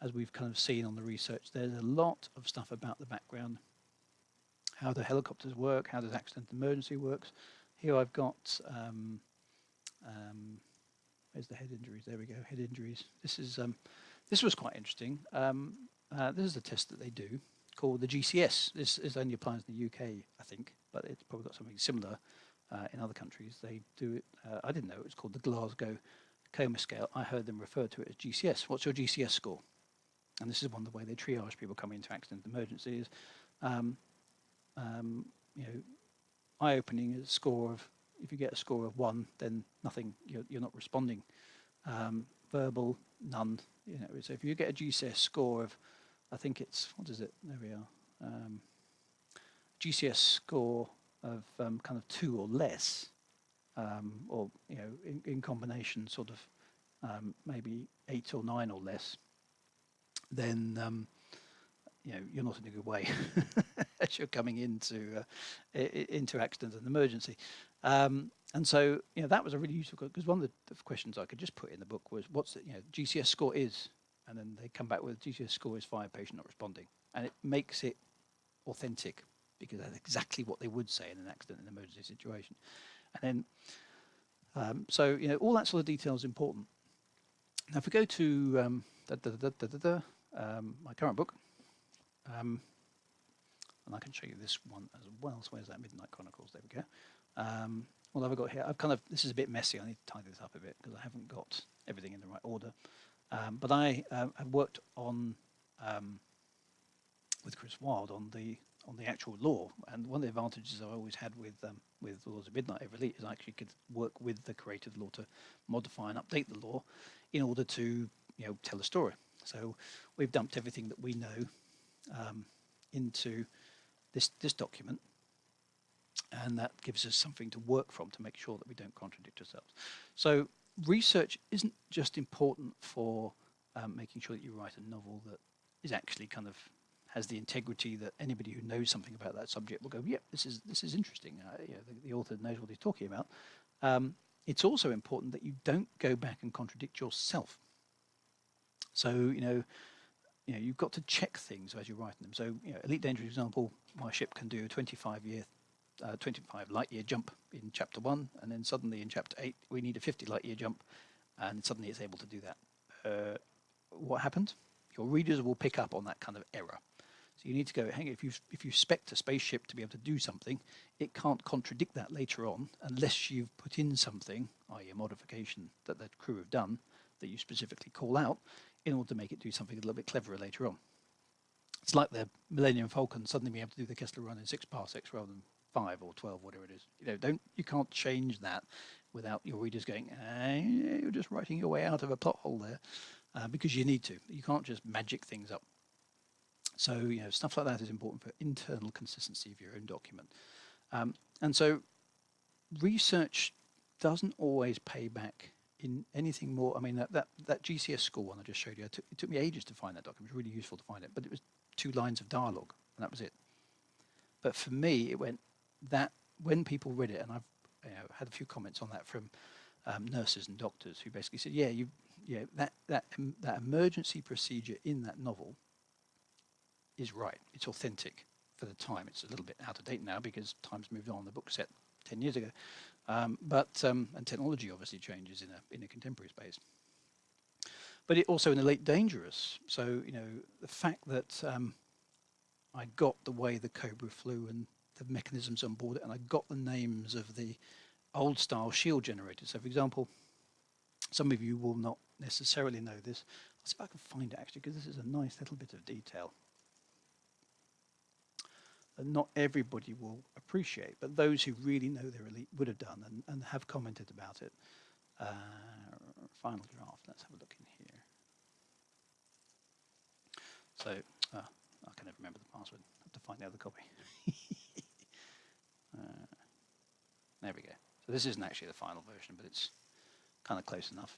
as we've kind of seen on the research, there's a lot of stuff about the background, how the helicopters work, how does accident emergency works. Here I've got Where's the head injuries? There we go, head injuries. This was quite interesting. This is a test that they do called the GCS. This is only applies in the UK, I think, but it's probably got something similar in other countries. They do it. I didn't know it was called the Glasgow Coma Scale. I heard them refer to it as GCS. What's your GCS score? And this is one of the way they triage people coming into accident emergencies. You know, eye-opening is a score of, if you get a score of 1, then nothing, you're not responding. Verbal, none. You know, so if you get a GCS score of, I think it's, what is it? There we are. GCS score of kind of 2 or less, or you know, in combination, sort of maybe 8 or 9 or less, then you know, you're not in a good way as you're coming into accident and emergency. And so, you know, that was a really useful, because one of the questions I could just put in the book was, what's the, you know, GCS score is, and then they come back with GCS score is 5, patient not responding, and it makes it authentic, because that's exactly what they would say in an accident and emergency situation. And then, so, you know, all that sort of detail is important. Now, if we go to my current book, and I can show you this one as well. So where's that Midnight Chronicles? There we go. What have I got here? I've kind of, this is a bit messy. I need to tidy this up a bit because I haven't got everything in the right order. But I have worked on with Chris Wilde on the actual law, and one of the advantages I always had with Laws of Midnight over Elite is I actually could work with the creator of the law to modify and update the law in order to, you know, tell a story. So we've dumped everything that we know into this document, and that gives us something to work from to make sure that we don't contradict ourselves. So research isn't just important for making sure that you write a novel that is actually kind of has the integrity that anybody who knows something about that subject will go, yeah, this is interesting. You know, the author knows what he's talking about. It's also important that you don't go back and contradict yourself. So, you know, you've got to check things as you're writing them. So, you know, Elite Danger example, my ship can do a 25 light year jump in chapter 1, and then suddenly in chapter 8 we need a 50 light year jump, and suddenly it's able to do that. What happened? Your readers will pick up on that kind of error. So you need to go, hang on, if you spec a spaceship to be able to do something, it can't contradict that later on unless you've put in something, i.e. a modification that the crew have done that you specifically call out in order to make it do something a little bit cleverer later on. It's like the Millennium Falcon suddenly being able to do the Kessler run in 6 parsecs rather than 5 or 12, whatever it is. You know, you can't change that without your readers going, you're just writing your way out of a plot hole there, because you need to. You can't just magic things up. So, you know, stuff like that is important for internal consistency of your own document. And so research doesn't always pay back in anything more. I mean, that GCS score one I just showed you, it took me ages to find that document. It was really useful to find it, but it was 2 lines of dialogue, and that was it. But for me, it went that when people read it, and I've had a few comments on that from nurses and doctors who basically said, that emergency procedure in that novel is right. It's authentic for the time. It's a little bit out of date now because time's moved on. The book set 10 years ago, and technology obviously changes in a contemporary space. But it also in Elite Dangerous. So, you know, the fact that I got the way the Cobra flew and the mechanisms on board it, and I got the names of the old style shield generators. So, for example, some of you will not necessarily know this. I'll see if I can find it actually, because this is a nice little bit of detail that not everybody will appreciate, but those who really know their Elite would have done and have commented about it. Final draft, let's have a look in here. So, I can never remember the password. I have to find the other copy. There we go. So this isn't actually the final version, but it's kind of close enough.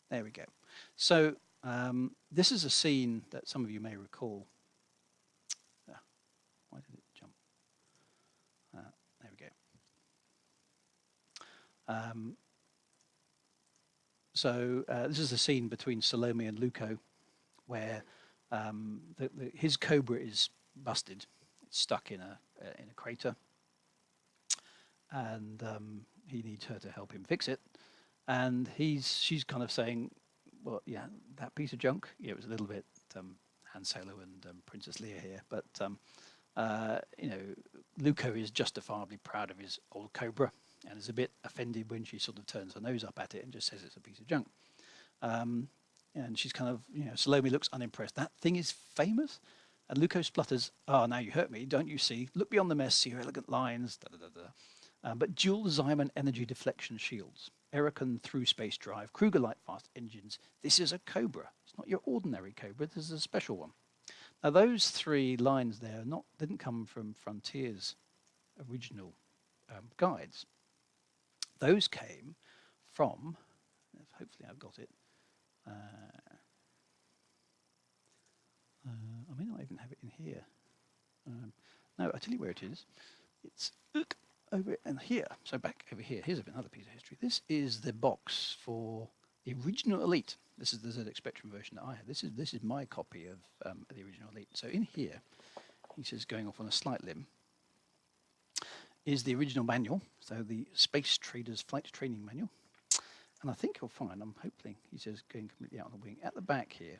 There we go. So this is a scene that some of you may recall. Why did it jump? There we go. So this is a scene between Salome and Luco, where his Cobra is busted. It's stuck in a crater, and he needs her to help him fix it. And she's kind of saying, well, yeah, that piece of junk. Yeah, it was a little bit Han Solo and Princess Leia here, but you know, Luco is justifiably proud of his old Cobra and is a bit offended when she sort of turns her nose up at it and just says it's a piece of junk. And she's kind of, you know, Salome looks unimpressed. That thing is famous. And Luco splutters, "Oh, now you hurt me, don't you see? Look beyond the mess, see your elegant lines, da da da da." But dual Zyman energy deflection shields, Erican through space drive, Kruger light fast engines. This is a Cobra. It's not your ordinary Cobra. This is a special one. Now those three lines there didn't come from Frontier's original guides. Those came from. Hopefully, I've got it. I may not even have it in here. No, I'll tell you where it is. It's over in here. So back over here. Here's another piece of history. This is the box for the original Elite. This is the ZX Spectrum version that I have. This is my copy of the original Elite. So in here, he says, going off on a slight limb, is the original manual. So the Space Traders Flight Training Manual. And I think you'll find, I'm hoping, he says, going completely out on the wing, at the back here.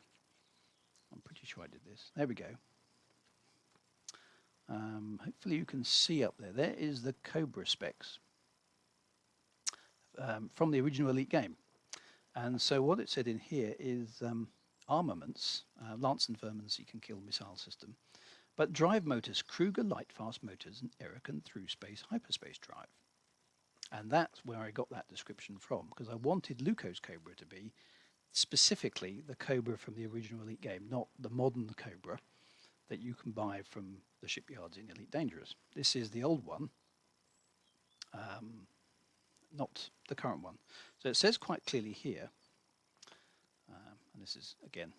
I'm pretty sure I did this. There we go. Hopefully you can see up there. There is the Cobra specs from the original Elite game. And so what it said in here is armaments, Lance and Vermin Seek and Kill missile system, but drive motors, Kruger light fast motors, and Erican through space hyperspace drive. And that's where I got that description from, because I wanted Luco's Cobra to be specifically the Cobra from the original Elite game, not the modern Cobra that you can buy from the shipyards in Elite Dangerous. This is the old one, not the current one. So it says quite clearly here, and this is, again,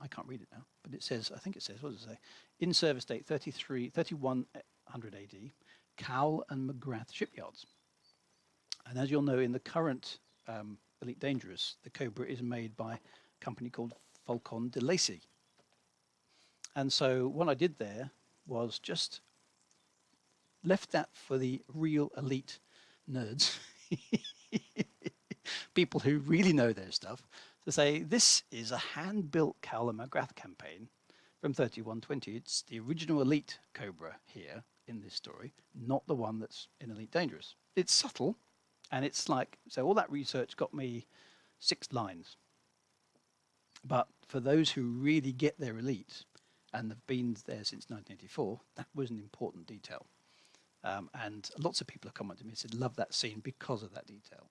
I can't read it now, but it says, I think it says, what does it say? In service date 3100 AD, Cowell and McGrath shipyards. And as you'll know, in the current Elite Dangerous, the Cobra is made by a company called Falcon de Lacy. And so what I did there was just left that for the real elite nerds, people who really know their stuff, to say this is a hand-built Cowell and McGrath campaign from 3120. It's the original Elite Cobra here in this story, not the one that's in Elite Dangerous. It's subtle, and it's like, so all that research got me 6 lines. But for those who really get their Elite and have been there since 1984, that was an important detail. And lots of people have commented to me and said, love that scene because of that detail.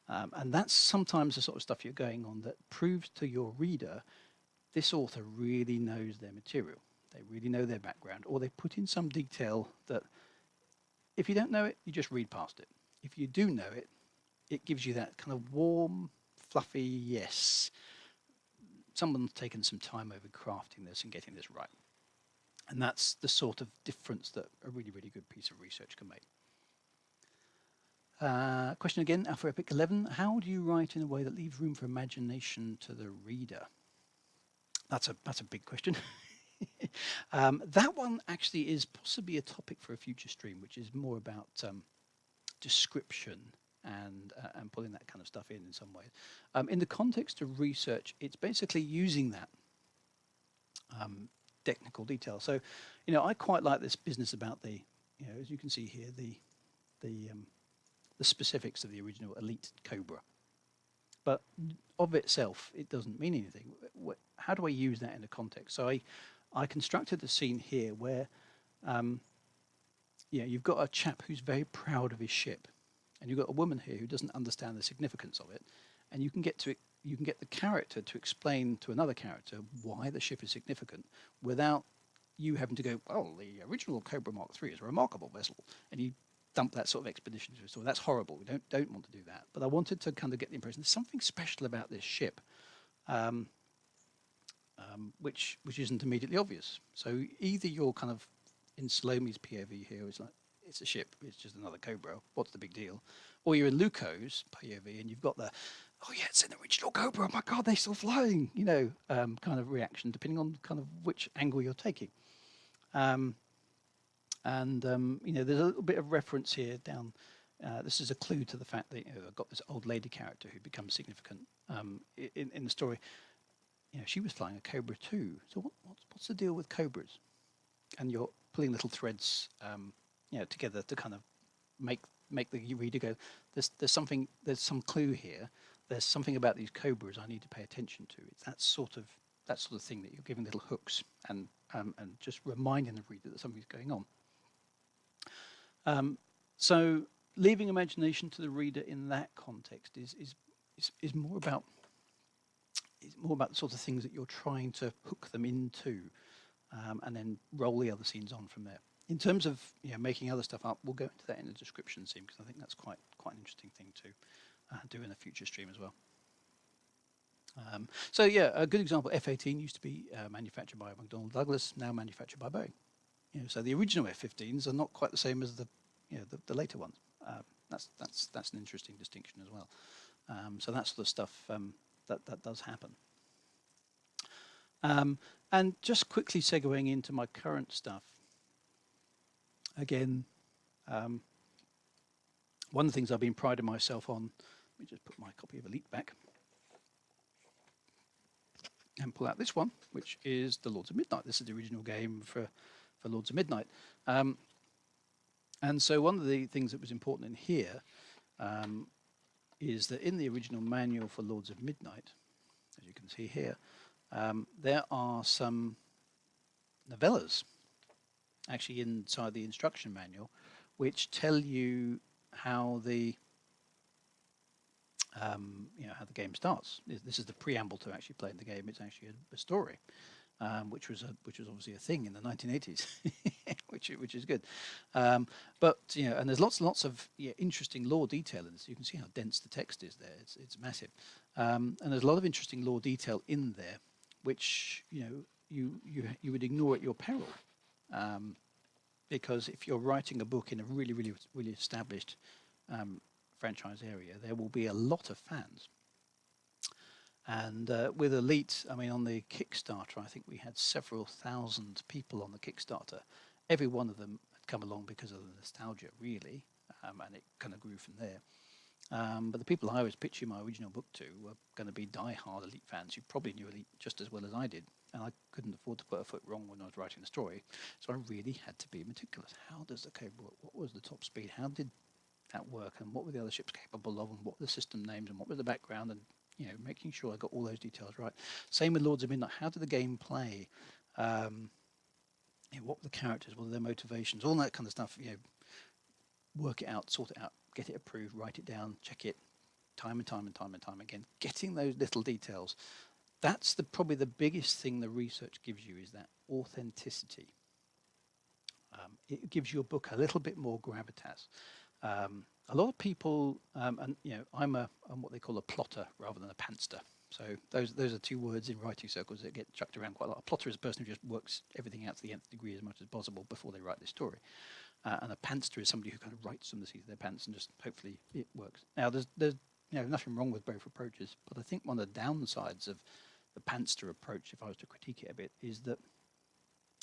And that's sometimes the sort of stuff you're going on that proves to your reader this author really knows their material. They really know their background, or they put in some detail that if you don't know it, you just read past it. If you do know it, it gives you that kind of warm, fluffy, yes, someone's taken some time over crafting this and getting this right. And that's the sort of difference that a really, really good piece of research can make. Question again, Alpha Epic 11. How do you write in a way that leaves room for imagination to the reader? That's a big question. That one actually is possibly a topic for a future stream, which is more about description and pulling that kind of stuff in some ways. In the context of research, it's basically using that technical detail. So, you know, I quite like this business about the, you know, as you can see here, the specifics of the original Elite Cobra. But of itself, it doesn't mean anything. How do I use that in a context? So I constructed a scene here where, you've got a chap who's very proud of his ship, and you've got a woman here who doesn't understand the significance of it, and you can get the character to explain to another character why the ship is significant without you having to go, well, the original Cobra Mark III is a remarkable vessel, and you dump that sort of expedition to a story. That's horrible. We don't want to do that. But I wanted to kind of get the impression there's something special about this ship, which isn't immediately obvious. So either you're kind of in Salome's POV here, it's like, it's a ship, it's just another Cobra, what's the big deal? Or you're in Luco's POV and you've got the, oh yeah, it's an original Cobra, oh my God, they're still flying, kind of reaction, depending on kind of which angle you're taking. And there's a little bit of reference here down. This is a clue to the fact that I've got this old lady character who becomes significant in the story. She was flying a Cobra too. So what's the deal with Cobras? And you're pulling little threads, together to kind of make the reader go, there's some clue here. There's something about these Cobras I need to pay attention to. It's that sort of thing that you're giving little hooks and just reminding the reader that something's going on. So leaving imagination to the reader in that context is more about the sort of things that you're trying to hook them into, and then roll the other scenes on from there. In terms of making other stuff up, we'll go into that in the description scene because I think that's quite an interesting thing to do in a future stream as well. So yeah, a good example. F-18 used to be manufactured by McDonnell Douglas, now manufactured by Boeing. So the original F-15s are not quite the same as the later ones. That's an interesting distinction as well. So that's the stuff that does happen. And just quickly segueing into my current stuff. Again, one of the things I've been priding myself on. Let me just put my copy of Elite back and pull out this one, which is the Lords of Midnight. This is the original game for Lords of Midnight. And so one of the things that was important in here is that in the original manual for Lords of Midnight, as you can see here, there are some novellas actually inside the instruction manual, which tell you how the how the game starts. This is the preamble to actually playing the game. It's actually a story, which was obviously a thing in the 1980s, which is good. But and there's lots and lots of interesting lore detail in this. You can see how dense the text is there. It's massive, and there's a lot of interesting lore detail in there, which you would ignore at your peril, because if you're writing a book in a really really really established franchise area, there will be a lot of fans. And with Elite, I mean, on the Kickstarter, I think we had several thousand people on the Kickstarter. Every one of them had come along because of the nostalgia, really, and it kind of grew from there. But the people I was pitching my original book to were going to be die-hard Elite fans who probably knew Elite just as well as I did, and I couldn't afford to put a foot wrong when I was writing the story, so I really had to be meticulous. How does the code work? What was the top speed? How did that work? And what were the other ships capable of? And what were the system names? And what was the background? And making sure I got all those details right. Same with Lords of Midnight. How did the game play? What were the characters? What were their motivations? All that kind of stuff. Work it out, sort it out, get it approved, write it down, check it, time and time and time and time again. Getting those little details. That's probably the biggest thing the research gives you, is that authenticity. It gives your book a little bit more gravitas. A lot of people, and I'm what they call a plotter rather than a pantster. So those are two words in writing circles that get chucked around quite a lot. A plotter is a person who just works everything out to the nth degree as much as possible before they write their story. And a pantster is somebody who kind of writes from the seat of their pants and just hopefully it works. Now there's nothing wrong with both approaches, but I think one of the downsides of the pantster approach, if I was to critique it a bit, is that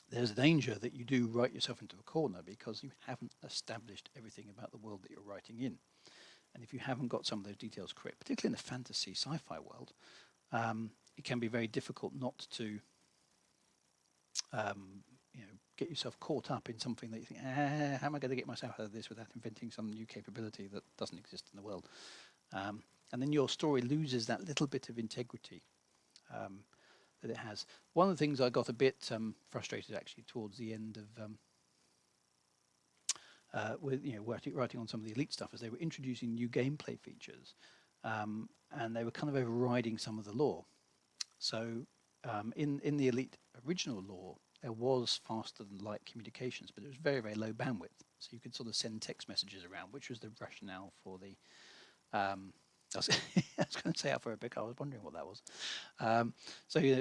there's a danger that you do write yourself into a corner because you haven't established everything about the world that you're writing in. And if you haven't got some of those details correct, particularly in the fantasy sci-fi world, it can be very difficult not to get yourself caught up in something that you think, how am I going to get myself out of this without inventing some new capability that doesn't exist in the world? And then your story loses that little bit of integrity that it has. One of the things I got a bit frustrated actually towards the end of with writing on some of the Elite stuff, as they were introducing new gameplay features, and they were kind of overriding some of the lore. So in the Elite original lore, there was faster than light communications, but it was very very low bandwidth, so you could sort of send text messages around, which was the rationale for the I was going to say Alpha-Epic. I was wondering what that was.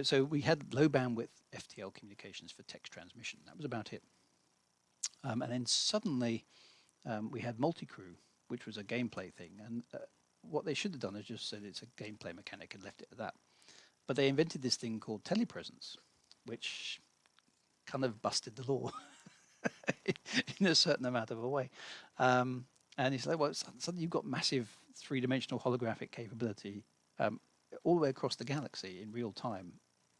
So we had low bandwidth FTL communications for text transmission. That was about it. And then suddenly we had multi-crew, which was a gameplay thing. And what they should have done is just said it's a gameplay mechanic and left it at that. But they invented this thing called telepresence, which kind of busted the law. in a certain amount of a way. Um, and it's like, well, suddenly you've got massive three-dimensional holographic capability um, all the way across the galaxy in real time.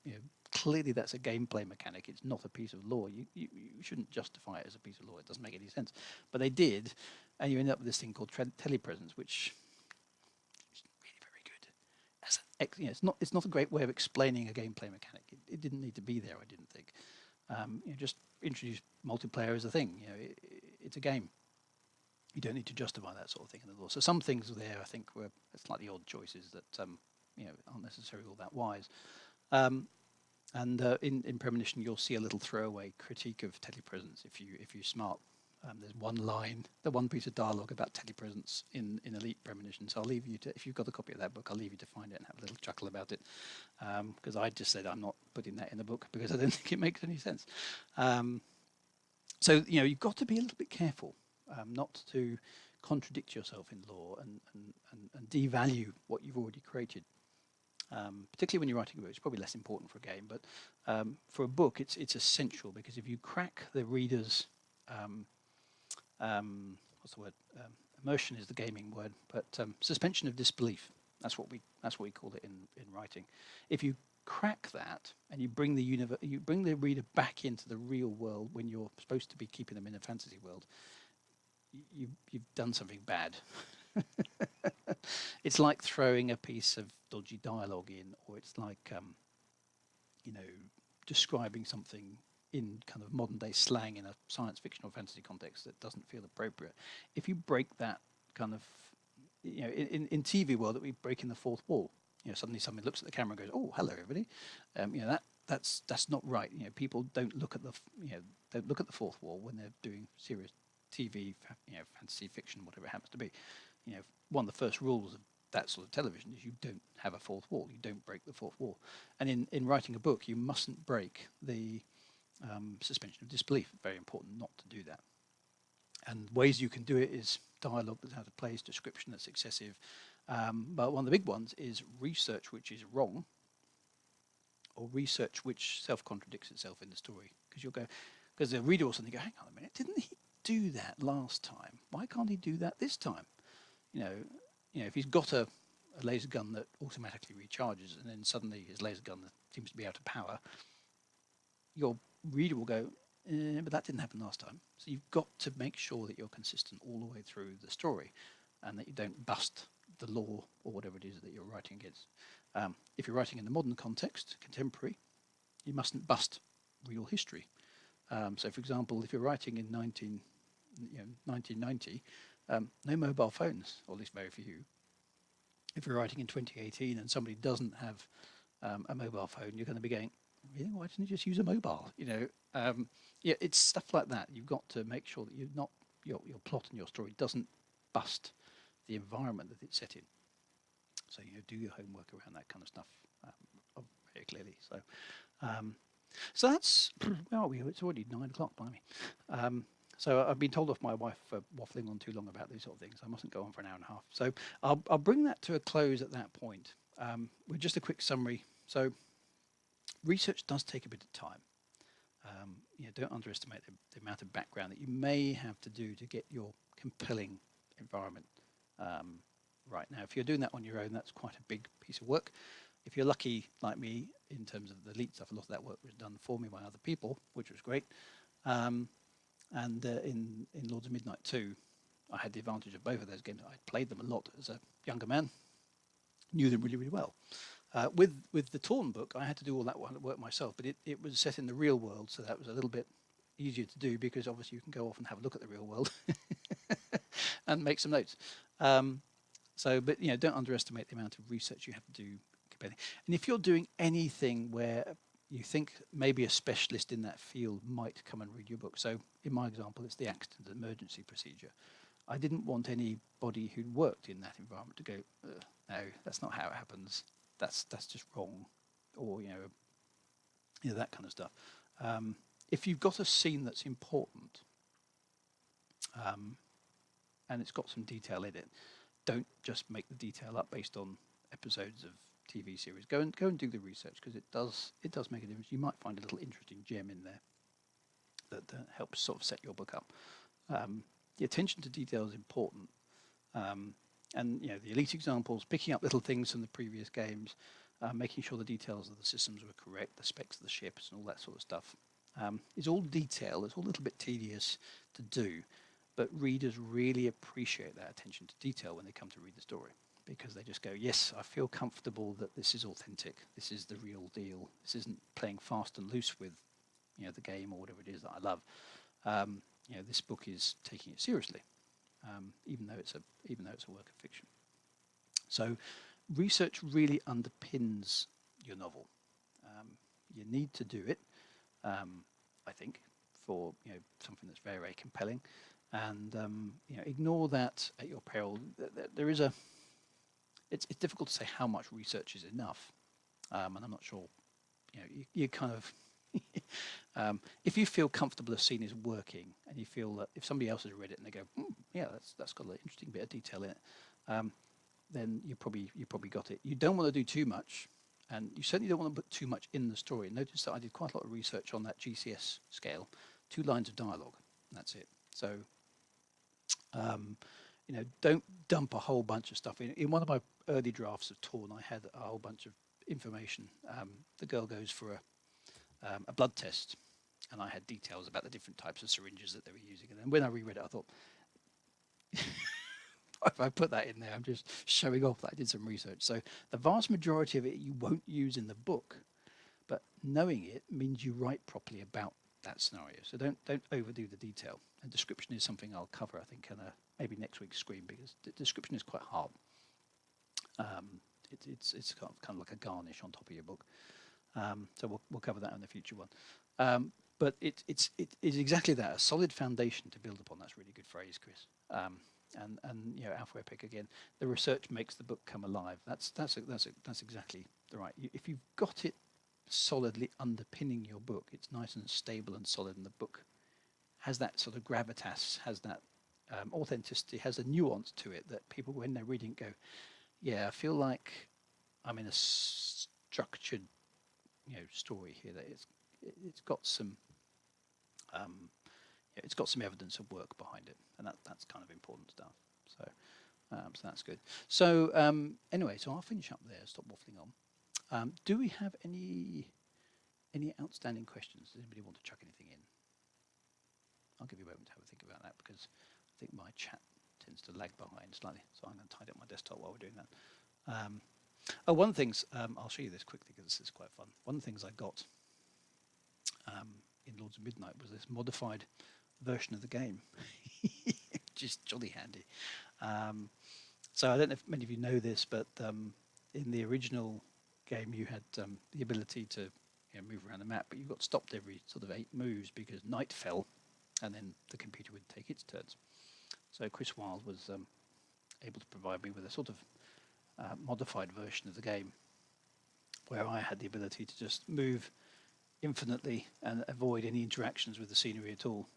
You know, clearly that's a gameplay mechanic. It's not a piece of lore. You shouldn't justify it as a piece of lore. It doesn't make any sense. But they did, and you end up with this thing called telepresence, which is really very good. It's not a great way of explaining a gameplay mechanic. It didn't need to be there. I didn't think. Just introduce multiplayer as a thing. It's a game. You don't need to justify that sort of thing in the law. So some things there, I think, were slightly odd choices that aren't necessarily all that wise. Um, and in Premonition, you'll see a little throwaway critique of telepresence if you're smart. There's one line, the one piece of dialogue about telepresence in Elite Premonition. So I'll leave you to, if you've got a copy of that book, I'll leave you to find it and have a little chuckle about it. Because I just said I'm not putting that in the book because I don't think it makes any sense. So you've got to be a little bit careful not to contradict yourself in law and devalue what you've already created. Particularly when you're writing a book, it's probably less important for a game, but for a book, it's essential because if you crack the reader's what's the word? Immersion is the gaming word, but suspension of disbelief. That's what we call it in writing. If you crack that and you bring the reader back into the real world when you're supposed to be keeping them in a fantasy world, you've done something bad. It's like throwing a piece of dodgy dialogue in, or it's like describing something in kind of modern day slang in a science fiction or fantasy context that doesn't feel appropriate. If you break that kind of, in TV world, that we break in the fourth wall. Suddenly somebody looks at the camera and goes, "Oh, hello, everybody." That's not right. People don't look at the fourth wall when they're doing serious TV, fantasy fiction, whatever it happens to be. One of the first rules of that sort of television is you don't have a fourth wall. You don't break the fourth wall. And in writing a book, you mustn't break the suspension of disbelief. Very important not to do that. And ways you can do it is dialogue that's out of place, description that's excessive. But one of the big ones is research which is wrong, or research which self-contradicts itself in the story. Because the reader will suddenly go, hang on a minute, didn't he do that last time? Why can't he do that this time? If he's got a laser gun that automatically recharges and then suddenly his laser gun seems to be out of power, your reader will go, but that didn't happen last time. So you've got to make sure that you're consistent all the way through the story and that you don't bust the law or whatever it is that you're writing against. If you're writing in the modern context, contemporary, you mustn't bust real history. So, for example, if you're writing in 1990, no mobile phones, or at least very few. If you're writing in 2018 and somebody doesn't have a mobile phone, you're going to be going, really? Why didn't you just use a mobile? It's stuff like that. You've got to make sure that your plot and your story doesn't bust the environment that it's set in. So do your homework around that kind of stuff very clearly. So that's where are we? It's already 9 o'clock, blimey. So I've been told off my wife for waffling on too long about these sort of things. I mustn't go on for an hour and a half. So I'll bring that to a close at that point with just a quick summary. So research does take a bit of time. Don't underestimate the amount of background that you may have to do to get your compelling environment right. Now, if you're doing that on your own, that's quite a big piece of work. If you're lucky, like me, in terms of the elite stuff, a lot of that work was done for me by other people, which was great. And in Lords of Midnight 2, I had the advantage of both of those games. I'd played them a lot as a younger man, knew them really, really well. With the Torn book, I had to do all that work myself, but it was set in the real world, so that was a little bit easier to do because obviously you can go off and have a look at the real world and make some notes. But don't underestimate the amount of research you have to do. And if you're doing anything where you think maybe a specialist in that field might come and read your book. So in my example, it's the accident emergency procedure. I didn't want anybody who'd worked in that environment to go, no, that's not how it happens. That's just wrong, or that kind of stuff. If you've got a scene that's important, and it's got some detail in it, don't just make the detail up based on episodes of TV series. Go and do the research because it does make a difference. You might find a little interesting gem in there that helps sort of set your book up. The attention to detail is important. And the elite examples, picking up little things from the previous games, making sure the details of the systems were correct, the specs of the ships and all that sort of stuff. It's all detail. It's all a little bit tedious to do, but readers really appreciate that attention to detail when they come to read the story, because they just go, yes, I feel comfortable that this is authentic. This is the real deal. This isn't playing fast and loose with, the game or whatever it is that I love. This book is taking it seriously, even though it's a work of fiction. So, research really underpins your novel. You need to do it, I think, for something that's very, very compelling, and ignore that at your peril. There is it's difficult to say how much research is enough, and I'm not sure. You kind of if you feel comfortable a scene is working, and you feel that if somebody else has read it and they go, yeah, that's got an interesting bit of detail in it, then you probably got it. You don't want to do too much, and you certainly don't want to put too much in the story. Notice that I did quite a lot of research on that GCS scale, 2 lines of dialogue. That's it. So, don't dump a whole bunch of stuff in. In one of my early drafts of Torn, I had a whole bunch of information. The girl goes for a blood test, and I had details about the different types of syringes that they were using. And then when I reread it, I thought, if I put that in there, I'm just showing off that I did some research. So the vast majority of it you won't use in the book, but knowing it means you write properly about that scenario. So don't overdo the detail. And description is something I'll cover, I think, in maybe next week's screen, because the description is quite hard. It's kind of like a garnish on top of your book. So we'll cover that in the future one. But it is exactly that, a solid foundation to build upon. That's a really good phrase, Chris. And Alpha Epic again. The research makes the book come alive. That's exactly the right. If you've got it solidly underpinning your book, it's nice and stable and solid, and the book has that sort of gravitas, has that authenticity, has a nuance to it that people, when they're reading, go, yeah, I feel like I'm in a structured story here. That it's got some it's got some evidence of work behind it, and that's kind of important stuff. So that's good. So anyway, so I'll finish up there. Stop waffling on. Do we have any outstanding questions? Does anybody want to chuck anything in? I'll give you a moment to have a think about that, because I think my chat tends to lag behind slightly. So I'm going to tidy up my desktop while we're doing that. One of the things, I'll show you this quickly because this is quite fun. One of the things I got in Lords of Midnight was this modified version of the game, which is jolly handy. So I don't know if many of you know this, but in the original game you had the ability to move around the map, but you got stopped every sort of 8 moves because night fell, and then the computer would take its turns. So Chris Wilde was able to provide me with a sort of modified version of the game where I had the ability to just move infinitely and avoid any interactions with the scenery at all,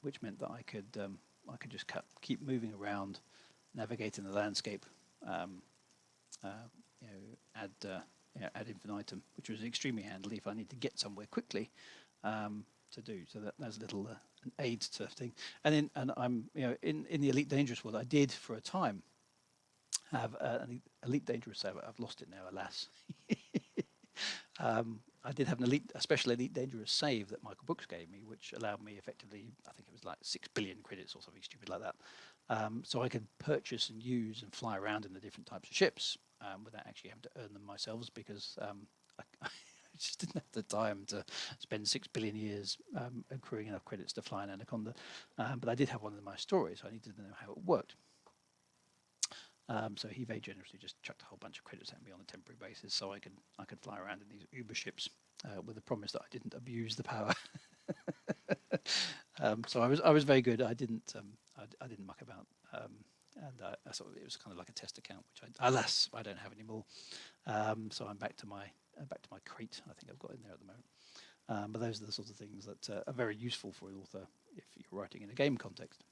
which meant that I could just keep moving around, navigating the landscape, ad infinitum, which was extremely handy if I need to get somewhere quickly to do. So that's a little an aid to thing. And I'm in the Elite Dangerous world, I did for a time have an Elite Dangerous save. I've lost it now, alas. I did have a special Elite Dangerous save that Michael Brooks gave me, which allowed me effectively, I think it was like 6 billion credits or something stupid like that. So I could purchase and use and fly around in the different types of ships without actually having to earn them myself, because I just didn't have the time to spend 6 billion years accruing enough credits to fly an Anaconda. But I did have one in my story, so I needed to know how it worked. So he very generously just chucked a whole bunch of credits at me on a temporary basis, so I could fly around in these Uber ships with the promise that I didn't abuse the power. So I was very good. I didn't muck about, and I thought it was kind of like a test account, which alas I don't have anymore. So I'm back to my crate. I think I've got in there at the moment. But those are the sorts of things that are very useful for an author if you're writing in a game context.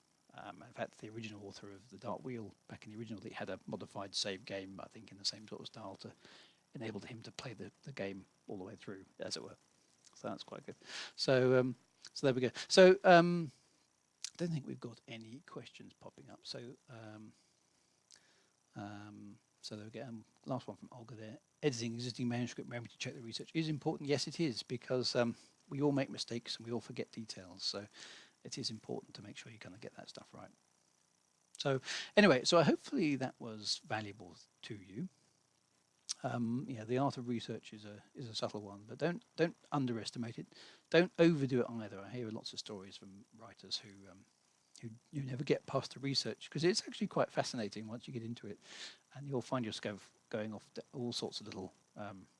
In fact, the original author of The Dark Wheel, back in the original, he had a modified save game, I think, in the same sort of style to enable him to play the game all the way through, as it were. So that's quite good. So So there we go. So I don't think we've got any questions popping up. So so there we go. Last one from Olga there. Editing existing manuscript memory to check the research is important. Yes, it is, because we all make mistakes and we all forget details. So it is important to make sure you kind of get that stuff right. So anyway, so hopefully that was valuable to you. Yeah, the art of research is a subtle one, but don't underestimate it. Don't overdo it either. I hear lots of stories from writers who you never get past the research, because it's actually quite fascinating once you get into it, and you'll find yourself going off all sorts of little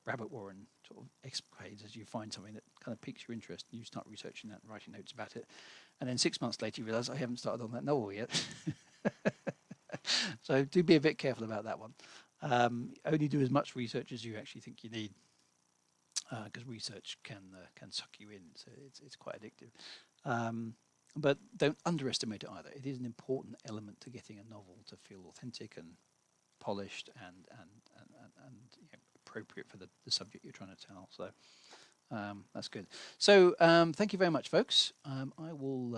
rabbit warren sort of escapades as you find something that kind of piques your interest, and you start researching that and writing notes about it, and then 6 months later you realise I haven't started on that novel yet. So do be a bit careful about that one. Only do as much research as you actually think you need, because research can suck you in. So it's quite addictive. But don't underestimate it either. It is an important element to getting a novel to feel authentic and polished and appropriate for the subject you're trying to tell. So that's good. So thank you very much, folks. I will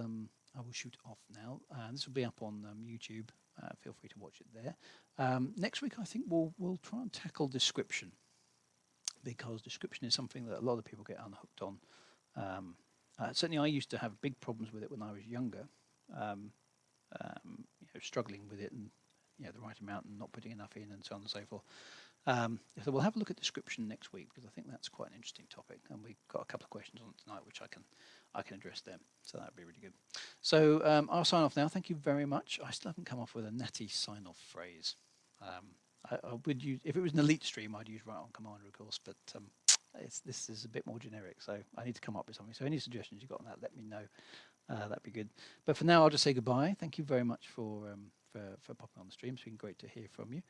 shoot off now. This will be up on YouTube. Feel free to watch it there. Next week, I think we'll try and tackle description, because description is something that a lot of people get unhooked on. Certainly, I used to have big problems with it when I was younger, struggling with it, and the right amount and not putting enough in, and so on and so forth. So we'll have a look at description next week, because I think that's quite an interesting topic, and we've got a couple of questions on it tonight which I can address them. So that'd be really good. So I'll sign off now. Thank you very much. I still haven't come off with a natty sign-off phrase. I would use, if it was an elite stream, I'd use right on commander, of course, but this is a bit more generic, so I need to come up with something. So any suggestions you've got on that, let me know. That'd be good. But for now, I'll just say goodbye. Thank you very much for popping on the stream. It's been great to hear from you.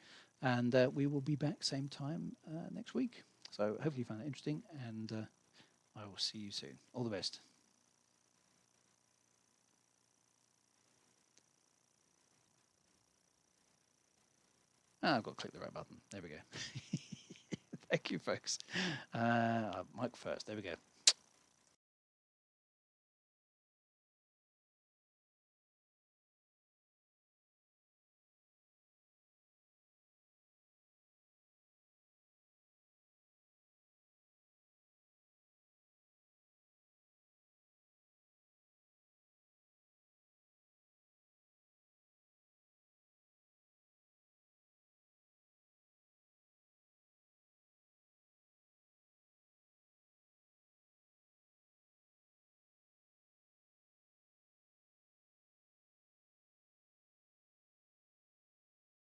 And we will be back same time next week. So hopefully you found it interesting, and I will see you soon. All the best. I've got to click the right button. There we go. Thank you, folks. Mike first. There we go.